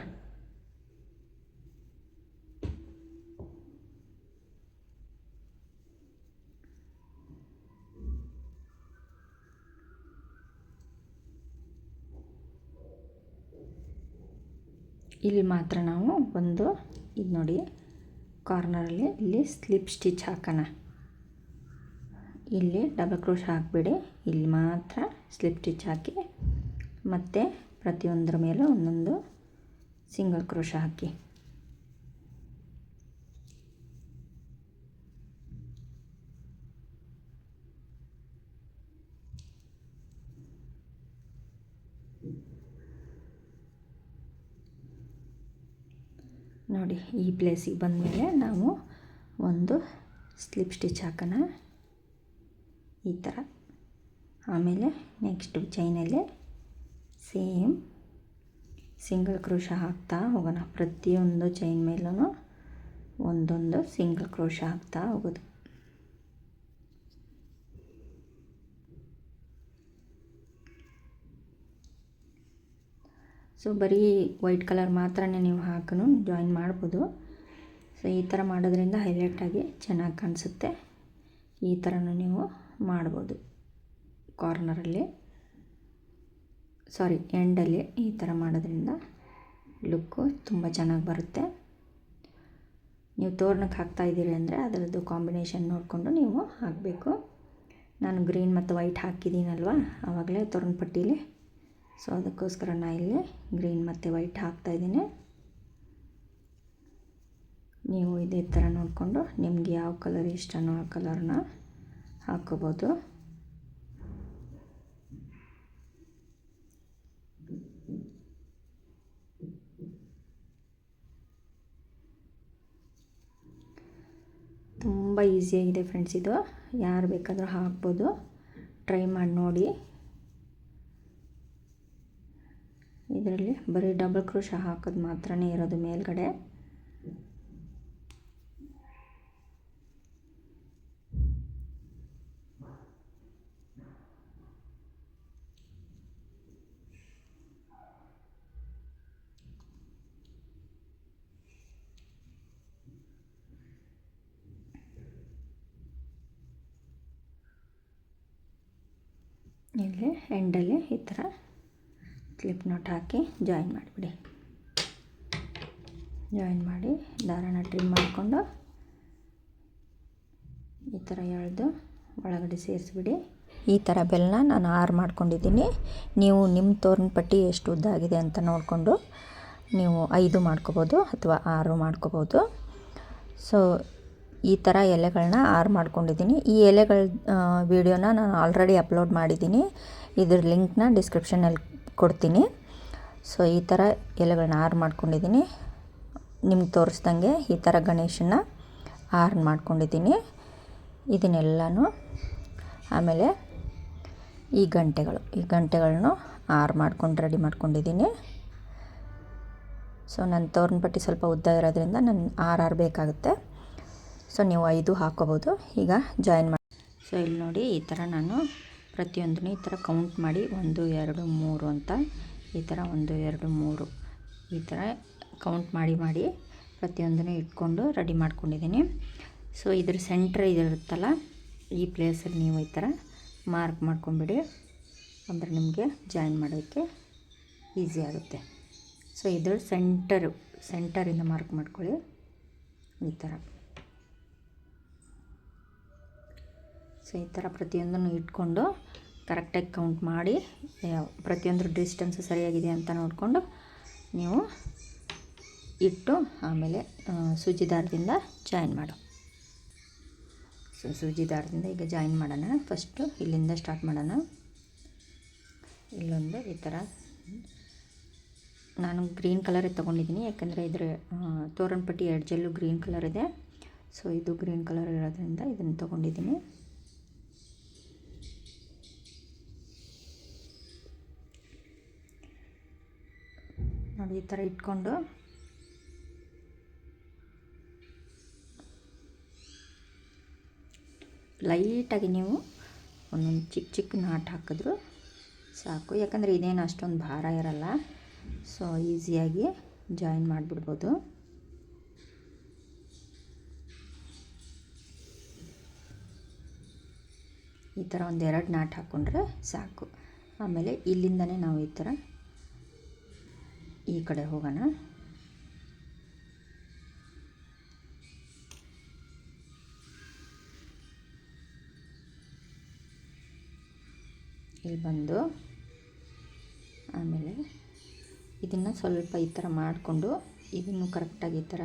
ಇಲ್ಲಿ ಮಾತ್ರ ನಾವು ಒಂದು ಇದು ನೋಡಿ ಕಾರ್ನರಲ್ಲಿ ಇಲ್ಲಿ ಸ್ಲಿಪ್ ಸ್ಟಿಚ್ ಹಾಕೋಣ. ಇಲ್ಲಿ ಡಬಲ್ ಕ್ರೋಶ ಹಾಕಬೇಡಿ, ಇಲ್ಲಿ ಮಾತ್ರ ಸ್ಲಿಪ್ ಸ್ಟಿಚ್ ಹಾಕಿ ಮತ್ತು ಪ್ರತಿಯೊಂದರ ಮೇಲೂ ಒಂದೊಂದು ಸಿಂಗಲ್ ಕ್ರೋಶ ಹಾಕಿ. ನೋಡಿ ಈ ಪ್ಲೇಸಿಗೆ ಬಂದಮೇಲೆ ನಾವು ಒಂದು ಸ್ಲಿಪ್ ಸ್ಟಿಚ್ ಹಾಕೋಣ ಈ ಥರ. ಆಮೇಲೆ ನೆಕ್ಸ್ಟ್ ಚೈನಲ್ಲಿ ಸೇಮ್ ಸಿಂಗಲ್ ಕ್ರೋಶ ಹಾಕ್ತಾ ಹೋಗೋಣ. ಪ್ರತಿಯೊಂದು ಚೈನ್ ಮೇಲೂ ಒಂದೊಂದು ಸಿಂಗಲ್ ಕ್ರೋಶ ಹಾಕ್ತಾ ಹೋಗೋದು. ಸೊ ಬರೀ ವೈಟ್ ಕಲರ್ ಮಾತ್ರನೇ ನೀವು ಹಾಕೂ ಜಾಯಿನ್ ಮಾಡ್ಬೋದು. ಸೊ ಈ ಥರ ಮಾಡೋದ್ರಿಂದ ಹೈಲೈಟಾಗಿ ಚೆನ್ನಾಗಿ ಕಾಣಿಸುತ್ತೆ. ಈ ಥರನೂ ನೀವು ಮಾಡ್ಬೋದು ಕಾರ್ನರಲ್ಲಿ. ಎಂಡಲ್ಲಿ ಈ ಥರ ಮಾಡೋದ್ರಿಂದ ಲುಕ್ಕು ತುಂಬ ಚೆನ್ನಾಗಿ ಬರುತ್ತೆ. ನೀವು ತೋರಣಕ್ಕೆ ಹಾಕ್ತಾಯಿದ್ದೀರಿ ಅಂದರೆ ಅದರದ್ದು ಕಾಂಬಿನೇಷನ್ ನೋಡಿಕೊಂಡು ನೀವು ಹಾಕಬೇಕು. ನಾನು ಗ್ರೀನ್ ಮತ್ತು ವೈಟ್ ಹಾಕಿದ್ದೀನಲ್ವ ಆವಾಗಲೇ ತೋರಣ ಪಟ್ಟೀಲಿ, ಸೊ ಅದಕ್ಕೋಸ್ಕರ ನಾನು ಇಲ್ಲಿ ಗ್ರೀನ್ ಮತ್ತು ವೈಟ್ ಹಾಕ್ತಾಯಿದ್ದೀನಿ. ನೀವು ಇದೇ ಥರ ನೋಡಿಕೊಂಡು ನಿಮಗೆ ಯಾವ ಕಲರ್ ಇಷ್ಟನೋ ಆ ಕಲರ್ನ ಹಾಕ್ಕೋಬೋದು. ತುಂಬ ಈಸಿಯಾಗಿದೆ ಫ್ರೆಂಡ್ಸ್, ಇದು ಯಾರು ಬೇಕಾದರೂ ಹಾಕ್ಬೋದು. ಟ್ರೈ ಮಾಡಿ ನೋಡಿ. ಇದರಲ್ಲಿ ಬರೀ ಡಬಲ್ ಕ್ರೋಶ ಹಾಕೋದು ಮಾತ್ರನೇ ಇರೋದು ಮೇಲ್ಗಡೆ. ಇಲ್ಲಿ ಎಂಡಲ್ಲಿ ಈ ಥರ ಕ್ಲಿಪ್ ನಾಟ್ ಹಾಕಿ ಜಾಯಿನ್ ಮಾಡಿಬಿಡಿ. ಜಾಯಿನ್ ಮಾಡಿ ದಾರನ ಟ್ರಿಮ್ ಮಾಡಿಕೊಂಡು ಈ ಥರ ಎಳೆದು ಒಳಗಡೆ ಸೇರಿಸ್ಬಿಡಿ. ಈ ಥರ ಬೆಲ್ನ ನಾನು 6 ಮಾಡ್ಕೊಂಡಿದ್ದೀನಿ. ನೀವು ನಿಮ್ಮ ತೋರಣ ಪಟ್ಟಿ ಎಷ್ಟು ಉದ್ದ ಆಗಿದೆ ಅಂತ ನೋಡಿಕೊಂಡು ನೀವು 5 ಮಾಡ್ಕೋಬೋದು ಅಥವಾ 6 ಮಾಡ್ಕೋಬೋದು. ಸೊ ಈ ಥರ ಎಲೆಗಳನ್ನ 6 ಮಾಡ್ಕೊಂಡಿದ್ದೀನಿ. ಈ ಎಲೆಗಳ ವಿಡಿಯೋನ ನಾನು ಆಲ್ರೆಡಿ ಅಪ್ಲೋಡ್ ಮಾಡಿದ್ದೀನಿ. ಇದ್ರ ಲಿಂಕ್ನ ಡಿಸ್ಕ್ರಿಪ್ಷನಲ್ಲಿ ಕೊಡ್ತೀನಿ. ಸೊ ಈ ಥರ ಎಲೆಗಳನ್ನ 6 ಮಾಡ್ಕೊಂಡಿದ್ದೀನಿ. ನಿಮ್ಗೆ ತೋರಿಸ್ದಂಗೆ ಈ ಥರ ಗಣೇಶನ 6 ಮಾಡ್ಕೊಂಡಿದ್ದೀನಿ. ಇದನ್ನೆಲ್ಲನೂ ಆಮೇಲೆ ಈ ಗಂಟೆಗಳನ್ನು 6 ಮಾಡ್ಕೊಂಡು ರೆಡಿ ಮಾಡ್ಕೊಂಡಿದ್ದೀನಿ. ಸೊ ನನ್ನ ತೋರಣ ಪಟ್ಟಿ ಸ್ವಲ್ಪ ಉದ್ದ ಇರೋದ್ರಿಂದ ನಾನು 6 ಬೇಕಾಗುತ್ತೆ. ಸೊ ನೀವು 5 ಹಾಕ್ಕೋಬೋದು. ಈಗ ಜಾಯಿನ್ ಮಾಡಿ. ಸೊ ಇಲ್ಲಿ ನೋಡಿ, ಈ ಥರ ನಾನು ಪ್ರತಿಯೊಂದನ್ನು ಈ ಥರ ಕೌಂಟ್ ಮಾಡಿ 1 2 3 ಅಂತ ಈ ಥರ 1 2 3 ಈ ಥರ ಕೌಂಟ್ ಮಾಡಿ ಪ್ರತಿಯೊಂದನ್ನು ಇಟ್ಕೊಂಡು ರೆಡಿ ಮಾಡ್ಕೊಂಡಿದ್ದೀನಿ. ಸೊ ಇದ್ರ ಸೆಂಟ್ರ್ ಇದಿರುತ್ತಲ್ಲ, ಈ ಪ್ಲೇಸಲ್ಲಿ ನೀವು ಈ ಥರ ಮಾರ್ಕ್ ಮಾಡ್ಕೊಂಬಿಡಿ, ಅಂದರೆ ನಿಮಗೆ ಜಾಯಿನ್ ಮಾಡೋಕ್ಕೆ ಈಸಿ ಆಗುತ್ತೆ. ಸೊ ಇದ್ರ ಸೆಂಟರಿಂದ ಮಾರ್ಕ್ ಮಾಡ್ಕೊಳ್ಳಿ ಈ ಥರ. ಸೊ ಈ ಥರ ಪ್ರತಿಯೊಂದನ್ನು ಇಟ್ಕೊಂಡು ಕರೆಕ್ಟಾಗಿ ಕೌಂಟ್ ಮಾಡಿ ಪ್ರತಿಯೊಂದರ ಡಿಸ್ಟೆನ್ಸ್ ಸರಿಯಾಗಿದೆ ಅಂತ ನೋಡಿಕೊಂಡು ನೀವು ಇಟ್ಟು ಆಮೇಲೆ ಸೂಜಿ ದಾರದಿಂದ ಜಾಯಿನ್ ಮಾಡು. ಸೊ ಸೂಜಿ ದಾರದಿಂದ ಈಗ ಜಾಯಿನ್ ಮಾಡೋಣ. ಫಸ್ಟು ಇಲ್ಲಿಂದ ಸ್ಟಾರ್ಟ್ ಮಾಡೋಣ. ಇಲ್ಲೊಂದು ಈ ಥರ ನಾನು ಗ್ರೀನ್ ಕಲರೇ ತೊಗೊಂಡಿದ್ದೀನಿ, ಯಾಕಂದರೆ ಇದರ ತೋರಣ ಪಟ್ಟಿ ಎಡ್ಜಲ್ಲೂ ಗ್ರೀನ್ ಕಲರ್ ಇದೆ. ಸೊ ಇದು ಗ್ರೀನ್ ಕಲರ್ ಇರೋದ್ರಿಂದ ಇದನ್ನು ತೊಗೊಂಡಿದ್ದೀನಿ. ನೋಡಿ ಈ ಥರ ಇಟ್ಕೊಂಡು ಲೈಟಾಗಿ ನೀವು ಒಂದೊಂದು ಚಿಕ್ಕ ನಾಟ್ ಹಾಕಿದ್ರು ಸಾಕು, ಯಾಕಂದರೆ ಇದೇನು ಅಷ್ಟೊಂದು ಭಾರ ಇರಲ್ಲ. ಸೊ ಈಸಿಯಾಗಿ ಜಾಯಿನ್ ಮಾಡಿಬಿಡ್ಬೋದು. ಈ ಥರ 1-2 ನಾಟ್ ಹಾಕ್ಕೊಂಡ್ರೆ ಸಾಕು. ಆಮೇಲೆ ಇಲ್ಲಿಂದನೇ ನಾವು ಈ ಥರ ಈ ಕಡೆ ಹೋಗೋಣ. ಇಲ್ಲಿ ಬಂದು ಆಮೇಲೆ ಇದನ್ನು ಸ್ವಲ್ಪ ಈ ಥರ ಮಾಡಿಕೊಂಡು ಇದನ್ನು ಕರೆಕ್ಟಾಗಿ ಈ ಥರ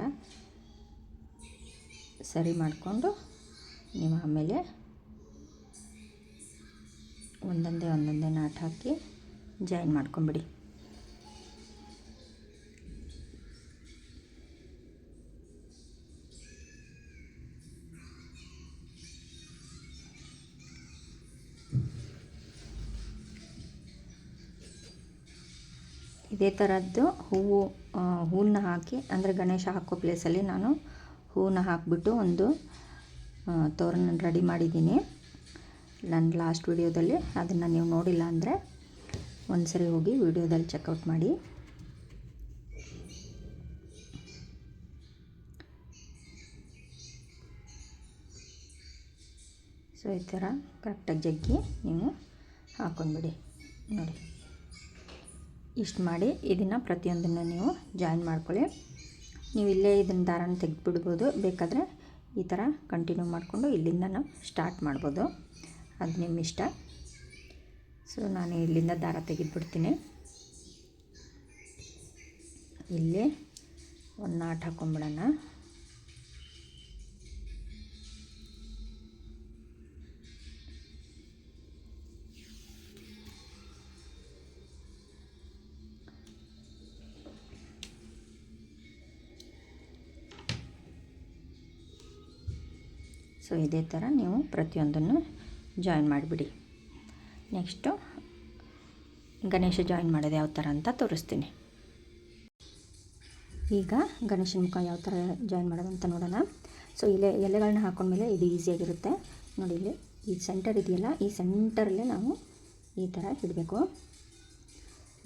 ಸರಿ ಮಾಡಿಕೊಂಡು ನೀವು ಆಮೇಲೆ ಒಂದೊಂದೇ ನಾಟ್ ಹಾಕಿ ಜಾಯಿನ್ ಮಾಡ್ಕೊಂಬಿಡಿ. ಇದೇ ಥರದ್ದು ಹೂವನ್ನ ಹಾಕಿ, ಅಂದರೆ ಗಣೇಶ ಹಾಕೋ ಪ್ಲೇಸಲ್ಲಿ ನಾನು ಹೂವನ್ನ ಹಾಕಿಬಿಟ್ಟು ಒಂದು ತೋರಣ ರೆಡಿ ಮಾಡಿದ್ದೀನಿ ನನ್ನ ಲಾಸ್ಟ್ ವಿಡಿಯೋದಲ್ಲಿ. ಅದನ್ನು ನೀವು ನೋಡಿಲ್ಲ ಅಂದರೆ ಒಂದು ಸರಿ ಹೋಗಿ ವಿಡಿಯೋದಲ್ಲಿ ಚೆಕ್ಔಟ್ ಮಾಡಿ. ಸೊ ಈ ಥರ ಕರೆಕ್ಟಾಗಿ ಜಗ್ಗಿ ನೀವು ಹಾಕ್ಕೊಂಡ್ಬಿಡಿ. ನೋಡಿ ಇಷ್ಟು ಮಾಡಿ ಇದನ್ನು ಪ್ರತಿಯೊಂದನ್ನು ನೀವು ಜಾಯಿನ್ ಮಾಡ್ಕೊಳ್ಳಿ. ನೀವು ಇಲ್ಲೇ ಇದನ್ನು ದಾರನ ತೆಗೆದುಬಿಡ್ಬೋದು, ಬೇಕಾದರೆ ಈ ಥರ ಕಂಟಿನ್ಯೂ ಮಾಡಿಕೊಂಡು ಇಲ್ಲಿಂದ ನಾವು ಸ್ಟಾರ್ಟ್ ಮಾಡ್ಬೋದು, ಅದು ನಿಮ್ಮ ಇಷ್ಟ. ಸೊ ನಾನು ಇಲ್ಲಿಂದ ದಾರ ತೆಗೆದುಬಿಡ್ತೀನಿ. ಇಲ್ಲಿ ಒಂದು ನಾಟ್ ಹಾಕ್ಕೊಂಬಿಡೋಣ. ಸೊ ಇದೇ ಥರ ನೀವು ಪ್ರತಿಯೊಂದನ್ನು ಜಾಯಿನ್ ಮಾಡಿಬಿಡಿ. ನೆಕ್ಸ್ಟು ಗಣೇಶ ಜಾಯಿನ್ ಮಾಡೋದು ಯಾವ ಥರ ಅಂತ ತೋರಿಸ್ತೀನಿ. ಈಗ ಗಣೇಶನ ಮುಖ ಯಾವ ಥರ ಜಾಯಿನ್ ಮಾಡೋದು ಅಂತ ನೋಡೋಣ. ಸೊ ಎಲೆಗಳನ್ನ ಹಾಕೊಂಡ್ಮೇಲೆ ಇದು ಈಸಿಯಾಗಿರುತ್ತೆ ನೋಡಿ. ಇಲ್ಲಿ ಈ ಸೆಂಟರ್ ಇದೆಯಲ್ಲ, ಈ ಸೆಂಟರಲ್ಲೇ ನಾವು ಈ ಥರ ಇಡಬೇಕು.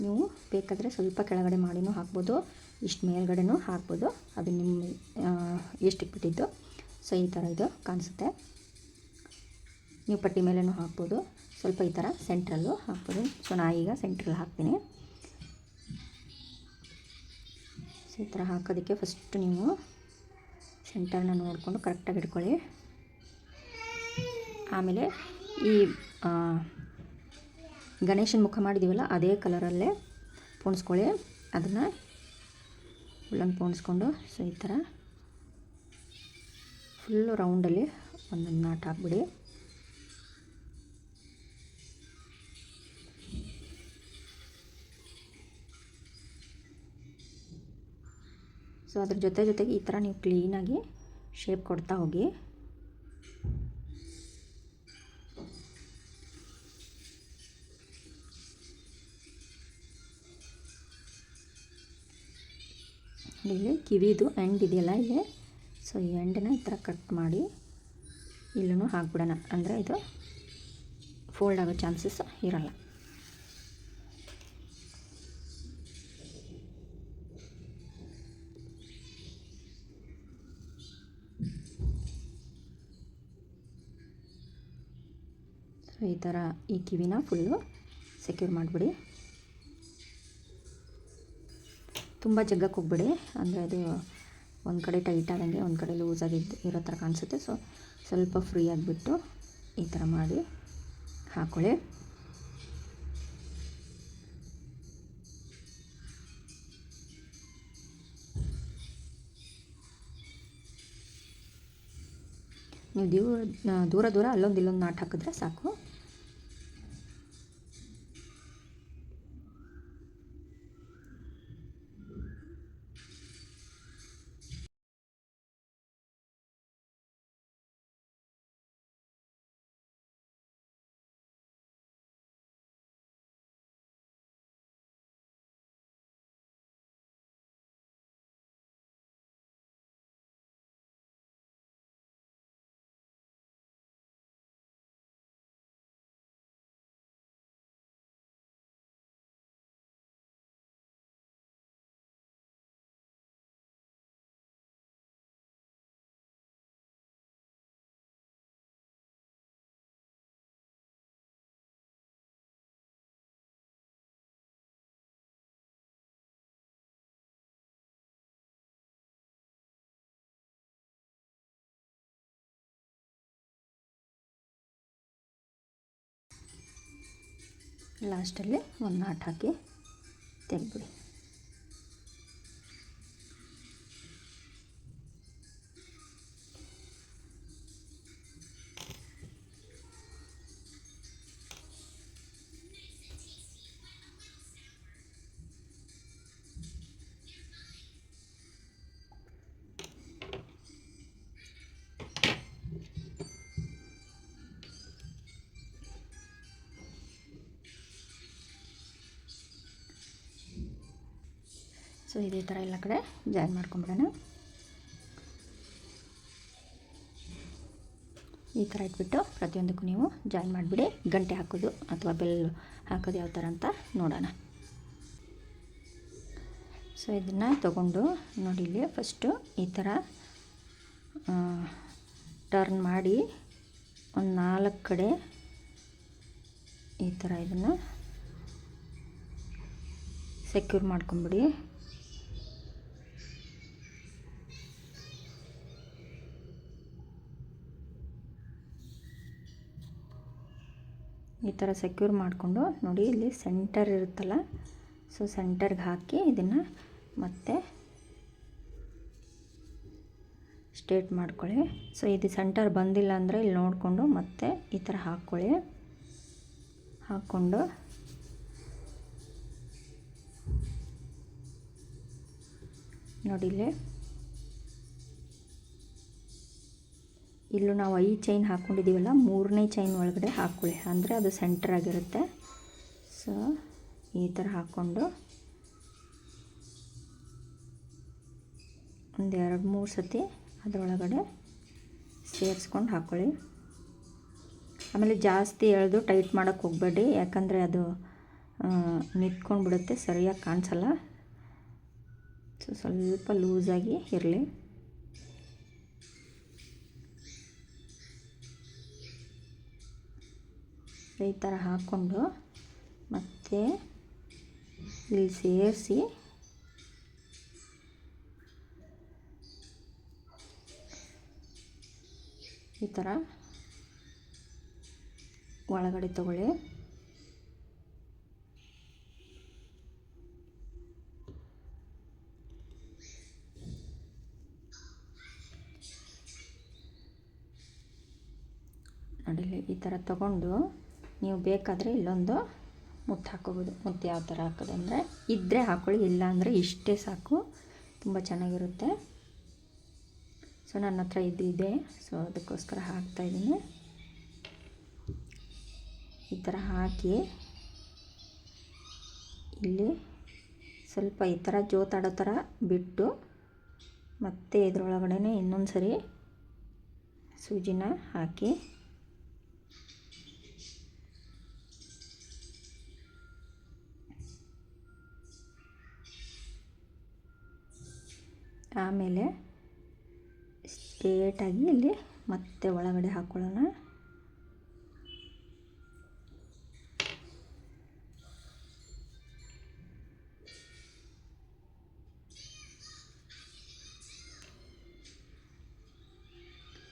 ನೀವು ಬೇಕಾದರೆ ಸ್ವಲ್ಪ ಕೆಳಗಡೆ ಮಾಡಿನೂ ಹಾಕ್ಬೋದು, ಇಷ್ಟು ಮೇಲ್ಗಡೆನೂ ಹಾಕ್ಬೋದು, ಅದು ನಿಮ್ಮ ಎಷ್ಟಕ್ಕೆ ಬಿಟ್ಟಿದ್ದು. ಸೊ ಈ ಥರ ಇದು ಕಾಣಿಸುತ್ತೆ. ನೀವು ಪಟ್ಟಿ ಮೇಲೇನೂ ಹಾಕ್ಬೋದು, ಸ್ವಲ್ಪ ಈ ಥರ ಸೆಂಟ್ರಲ್ಲೂ ಹಾಕ್ಬೋದು. ಸೊ ನಾನು ಈಗ ಸೆಂಟ್ರಲ್ಲಿ ಹಾಕ್ತೀನಿ. ಸೊ ಈ ಥರ ಹಾಕೋದಕ್ಕೆ ಫಸ್ಟ್ ನೀವು ಸೆಂಟರ್ನ ನೋಡಿಕೊಂಡು ಕರೆಕ್ಟಾಗಿ ಹಿಡ್ಕೊಳ್ಳಿ. ಆಮೇಲೆ ಈ ಗಣೇಶನ ಮುಖ ಮಾಡಿದ್ದೀವಲ್ಲ ಅದೇ ಕಲರಲ್ಲೇ ಪೋಣಿಸ್ಕೊಳ್ಳಿ. ಅದನ್ನು ಫುಲ್ಲಂಗೆ ಪೋಣಿಸ್ಕೊಂಡು ಸೊ ಈ ಥರ ಫುಲ್ಲು ರೌಂಡಲ್ಲಿ ಒಂದೊಂದು ನಾಟ್ ಹಾಕ್ಬಿಡಿ. ಸೊ ಅದ್ರ ಜೊತೆಗೆ ಈ ಥರ ನೀವು ಕ್ಲೀನಾಗಿ ಶೇಪ್ ಕೊಡ್ತಾ ಹೋಗಿ. ಇಲ್ಲಿ ಕಿವಿದು ಎಂಡ್ ಇದೆಯಲ್ಲ ಇಲ್ಲಿ, ಸೊ ಈ ಎಂಡನ್ನ ಈ ಥರ ಕಟ್ ಮಾಡಿ ಇಲ್ಲೂ ಹಾಕ್ಬಿಡೋಣ, ಅಂದರೆ ಇದು ಫೋಲ್ಡ್ ಆಗೋ ಚಾನ್ಸಸ್ ಇರಲ್ಲ. ಸೊ ಈ ಥರ ಈ ಕಿವಿನ ಫುಲ್ಲು ಸೆಕ್ಯೂರ್ ಮಾಡಿಬಿಡಿ. ತುಂಬ ಜಗ್ಗಕ್ಕೆ ಹೋಗ್ಬಿಡಿ, ಅಂದರೆ ಅದು ಒಂದು ಕಡೆ ಟೈಟ್ ಆದಂಗೆ ಒಂದು ಕಡೆ ಲೂಸಾಗಿ ಇರೋ ಥರ ಕಾಣಿಸುತ್ತೆ. ಸೊ ಸ್ವಲ್ಪ ಫ್ರೀ ಆಗಿಬಿಟ್ಟು ಈ ಥರ ಮಾಡಿ ಹಾಕ್ಕೊಳ್ಳಿ. ನೀವು ದೂರ ಅಲ್ಲೊಂದು ಇಲ್ಲೊಂದು ನಾಟ್ ಹಾಕಿದ್ರೆ ಸಾಕು. ಲಾಸ್ಟಲ್ಲಿ ಒಂದು ನಾಟ್ ಹಾಕಿ ತೆಗೆದ್ಬಿಡಿ. ಸೊ ಇದೇ ಥರ ಎಲ್ಲ ಕಡೆ ಜಾಯಿನ್ ಮಾಡ್ಕೊಂಬಿಡೋಣ. ಈ ಥರ ಇಟ್ಬಿಟ್ಟು ಪ್ರತಿಯೊಂದಕ್ಕೂ ನೀವು ಜಾಯಿನ್ ಮಾಡಿಬಿಡಿ. ಗಂಟೆ ಹಾಕೋದು ಅಥವಾ ಬೆಲ್ ಹಾಕೋದು ಯಾವ ಥರ ಅಂತ ನೋಡೋಣ. ಸೊ ಇದನ್ನು ತಗೊಂಡು ನೋಡಿ, ಇಲ್ಲಿ ಫಸ್ಟು ಈ ಥರ ಟರ್ನ್ ಮಾಡಿ ಒಂದು 4 ಕಡೆ ಈ ಥರ ಇದನ್ನು ಸೆಕ್ಯೂರ್ ಮಾಡ್ಕೊಂಬಿಡಿ. ಈ ಥರ ಸೆಕ್ಯೂರ್ ಮಾಡಿಕೊಂಡು ನೋಡಿ, ಇಲ್ಲಿ ಸೆಂಟರ್ ಇರುತ್ತಲ್ಲ, ಸೊ ಸೆಂಟರ್ಗೆ ಹಾಕಿ ಇದನ್ನು ಮತ್ತೆ ಸ್ಟ್ರೇಟ್ ಮಾಡ್ಕೊಳ್ಳಿ. ಸೊ ಇದು ಸೆಂಟರ್ ಬಂದಿಲ್ಲ ಅಂದರೆ ಇಲ್ಲಿ ನೋಡಿಕೊಂಡು ಮತ್ತೆ ಈ ಥರ ಹಾಕ್ಕೊಳ್ಳಿ. ಹಾಕ್ಕೊಂಡು ನೋಡಿ ಇಲ್ಲೂ ನಾವು 5 ಚೈನ್ ಹಾಕ್ಕೊಂಡಿದ್ದೀವಲ್ಲ, 3ನೇ ಚೈನ್ ಒಳಗಡೆ ಹಾಕ್ಕೊಳ್ಳಿ, ಅಂದರೆ ಅದು ಸೆಂಟರ್ ಆಗಿರುತ್ತೆ. ಸೊ ಈ ಥರ ಹಾಕ್ಕೊಂಡು ಒಂದು 2-3 ಸತಿ ಅದರೊಳಗಡೆ ಸೇರಿಸ್ಕೊಂಡು ಹಾಕ್ಕೊಳ್ಳಿ. ಆಮೇಲೆ ಜಾಸ್ತಿ ಎಳೆದು ಟೈಟ್ ಮಾಡೋಕ್ಕೆ ಹೋಗಬೇಡಿ, ಯಾಕಂದರೆ ಅದು ನಿಂತ್ಕೊಂಡು ಬಿಡುತ್ತೆ, ಸರಿಯಾಗಿ ಕಾಣಿಸಲ್ಲ. ಸೊ ಸ್ವಲ್ಪ ಲೂಸಾಗಿ ಇರಲಿ. ಈ ಥರ ಹಾಕ್ಕೊಂಡು ಮತ್ತೆ ಇಲ್ಲಿ ಸೇರಿಸಿ ಈ ಥರ ಒಳಗಡೆ ತಗೊಳ್ಳಿ. ನೋಡಿಲಿ ಈ ಥರ ತಗೊಂಡು ನೀವು ಬೇಕಾದರೆ ಇಲ್ಲೊಂದು ಮುತ್ತು ಹಾಕೋಬೋದು. ಮುತ್ತು ಯಾವ ಥರ ಹಾಕೋದು ಅಂದರೆ ಇದ್ದರೆ ಹಾಕ್ಕೊಳ್ಳಿ, ಇಲ್ಲ ಅಂದರೆ ಇಷ್ಟೇ ಸಾಕು, ತುಂಬ ಚೆನ್ನಾಗಿರುತ್ತೆ. ಸೊ ನನ್ನ ಹತ್ರ ಇದೆ, ಸೊ ಅದಕ್ಕೋಸ್ಕರ ಹಾಕ್ತಾಯಿದ್ದೀನಿ. ಈ ಥರ ಹಾಕಿ ಇಲ್ಲಿ ಸ್ವಲ್ಪ ಈ ಥರ ಜೋತಾಡೋ ಥರ ಬಿಟ್ಟು ಮತ್ತೆ ಇದರೊಳಗಡೆ ಇನ್ನೊಂದು ಸರಿ ಸೂಜಿನ ಹಾಕಿ ಆಮೇಲೆ ಸ್ಟ್ರೇಟಾಗಿ ಇಲ್ಲಿ ಮತ್ತೆ ಒಳಗಡೆ ಹಾಕ್ಕೊಳ್ಳೋಣ.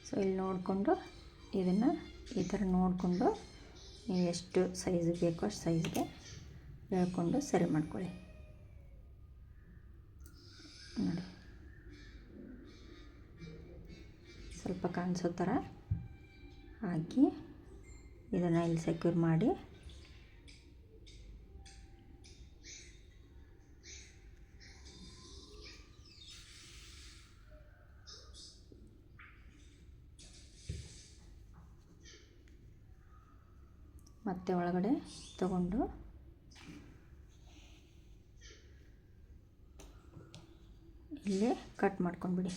ಸೊ ಇಲ್ಲಿ ನೋಡಿಕೊಂಡು ಇದನ್ನು ಈ ಥರ ನೋಡಿಕೊಂಡು ನೀವು ಎಷ್ಟು ಸೈಜ್ ಬೇಕೋ ಅಷ್ಟು ಸೈಜ್ಗೆ ಹೇಳ್ಕೊಂಡು ಸರಿ ಮಾಡ್ಕೊಳ್ಳಿ. ನೋಡಿ ಸ್ವಲ್ಪ ಕಾಣಿಸೋ ಥರ ಹಾಕಿ ಇದನ್ನು ಇಲ್ಲಿ ಸೆಕ್ಯೂರ್ ಮಾಡಿ ಮತ್ತೆ ಒಳಗಡೆ ತಗೊಂಡು ಇಲ್ಲೇ ಕಟ್ ಮಾಡ್ಕೊಂಡ್ಬಿಡಿ.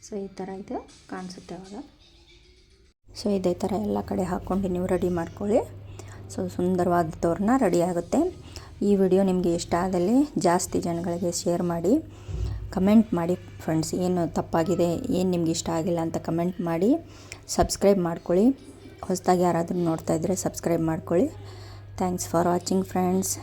ಸೊ ಈ ಥರ ಇದು ಕಾಣಿಸುತ್ತೆ ಅವಾಗ. ಸೊ ಇದೇ ಥರ ಎಲ್ಲ ಕಡೆ ಹಾಕ್ಕೊಂಡು ನೀವು ರೆಡಿ ಮಾಡ್ಕೊಳ್ಳಿ. ಸೊ ಸುಂದರವಾದ ತೋರಣ ರೆಡಿ ಆಗುತ್ತೆ. ಈ ವಿಡಿಯೋ ನಿಮಗೆ ಇಷ್ಟ ಆದಲ್ಲಿ ಜಾಸ್ತಿ ಜನಗಳಿಗೆ ಶೇರ್ ಮಾಡಿ, ಕಮೆಂಟ್ ಮಾಡಿ ಫ್ರೆಂಡ್ಸ್, ಏನು ತಪ್ಪಾಗಿದೆ, ಏನು ನಿಮ್ಗೆ ಇಷ್ಟ ಆಗಿಲ್ಲ ಅಂತ ಕಮೆಂಟ್ ಮಾಡಿ. ಸಬ್ಸ್ಕ್ರೈಬ್ ಮಾಡ್ಕೊಳ್ಳಿ, ಹೊಸದಾಗಿ ಯಾರಾದರೂ ನೋಡ್ತಾ ಇದ್ದರೆ ಸಬ್ಸ್ಕ್ರೈಬ್ ಮಾಡ್ಕೊಳ್ಳಿ. Thanks for watching friends.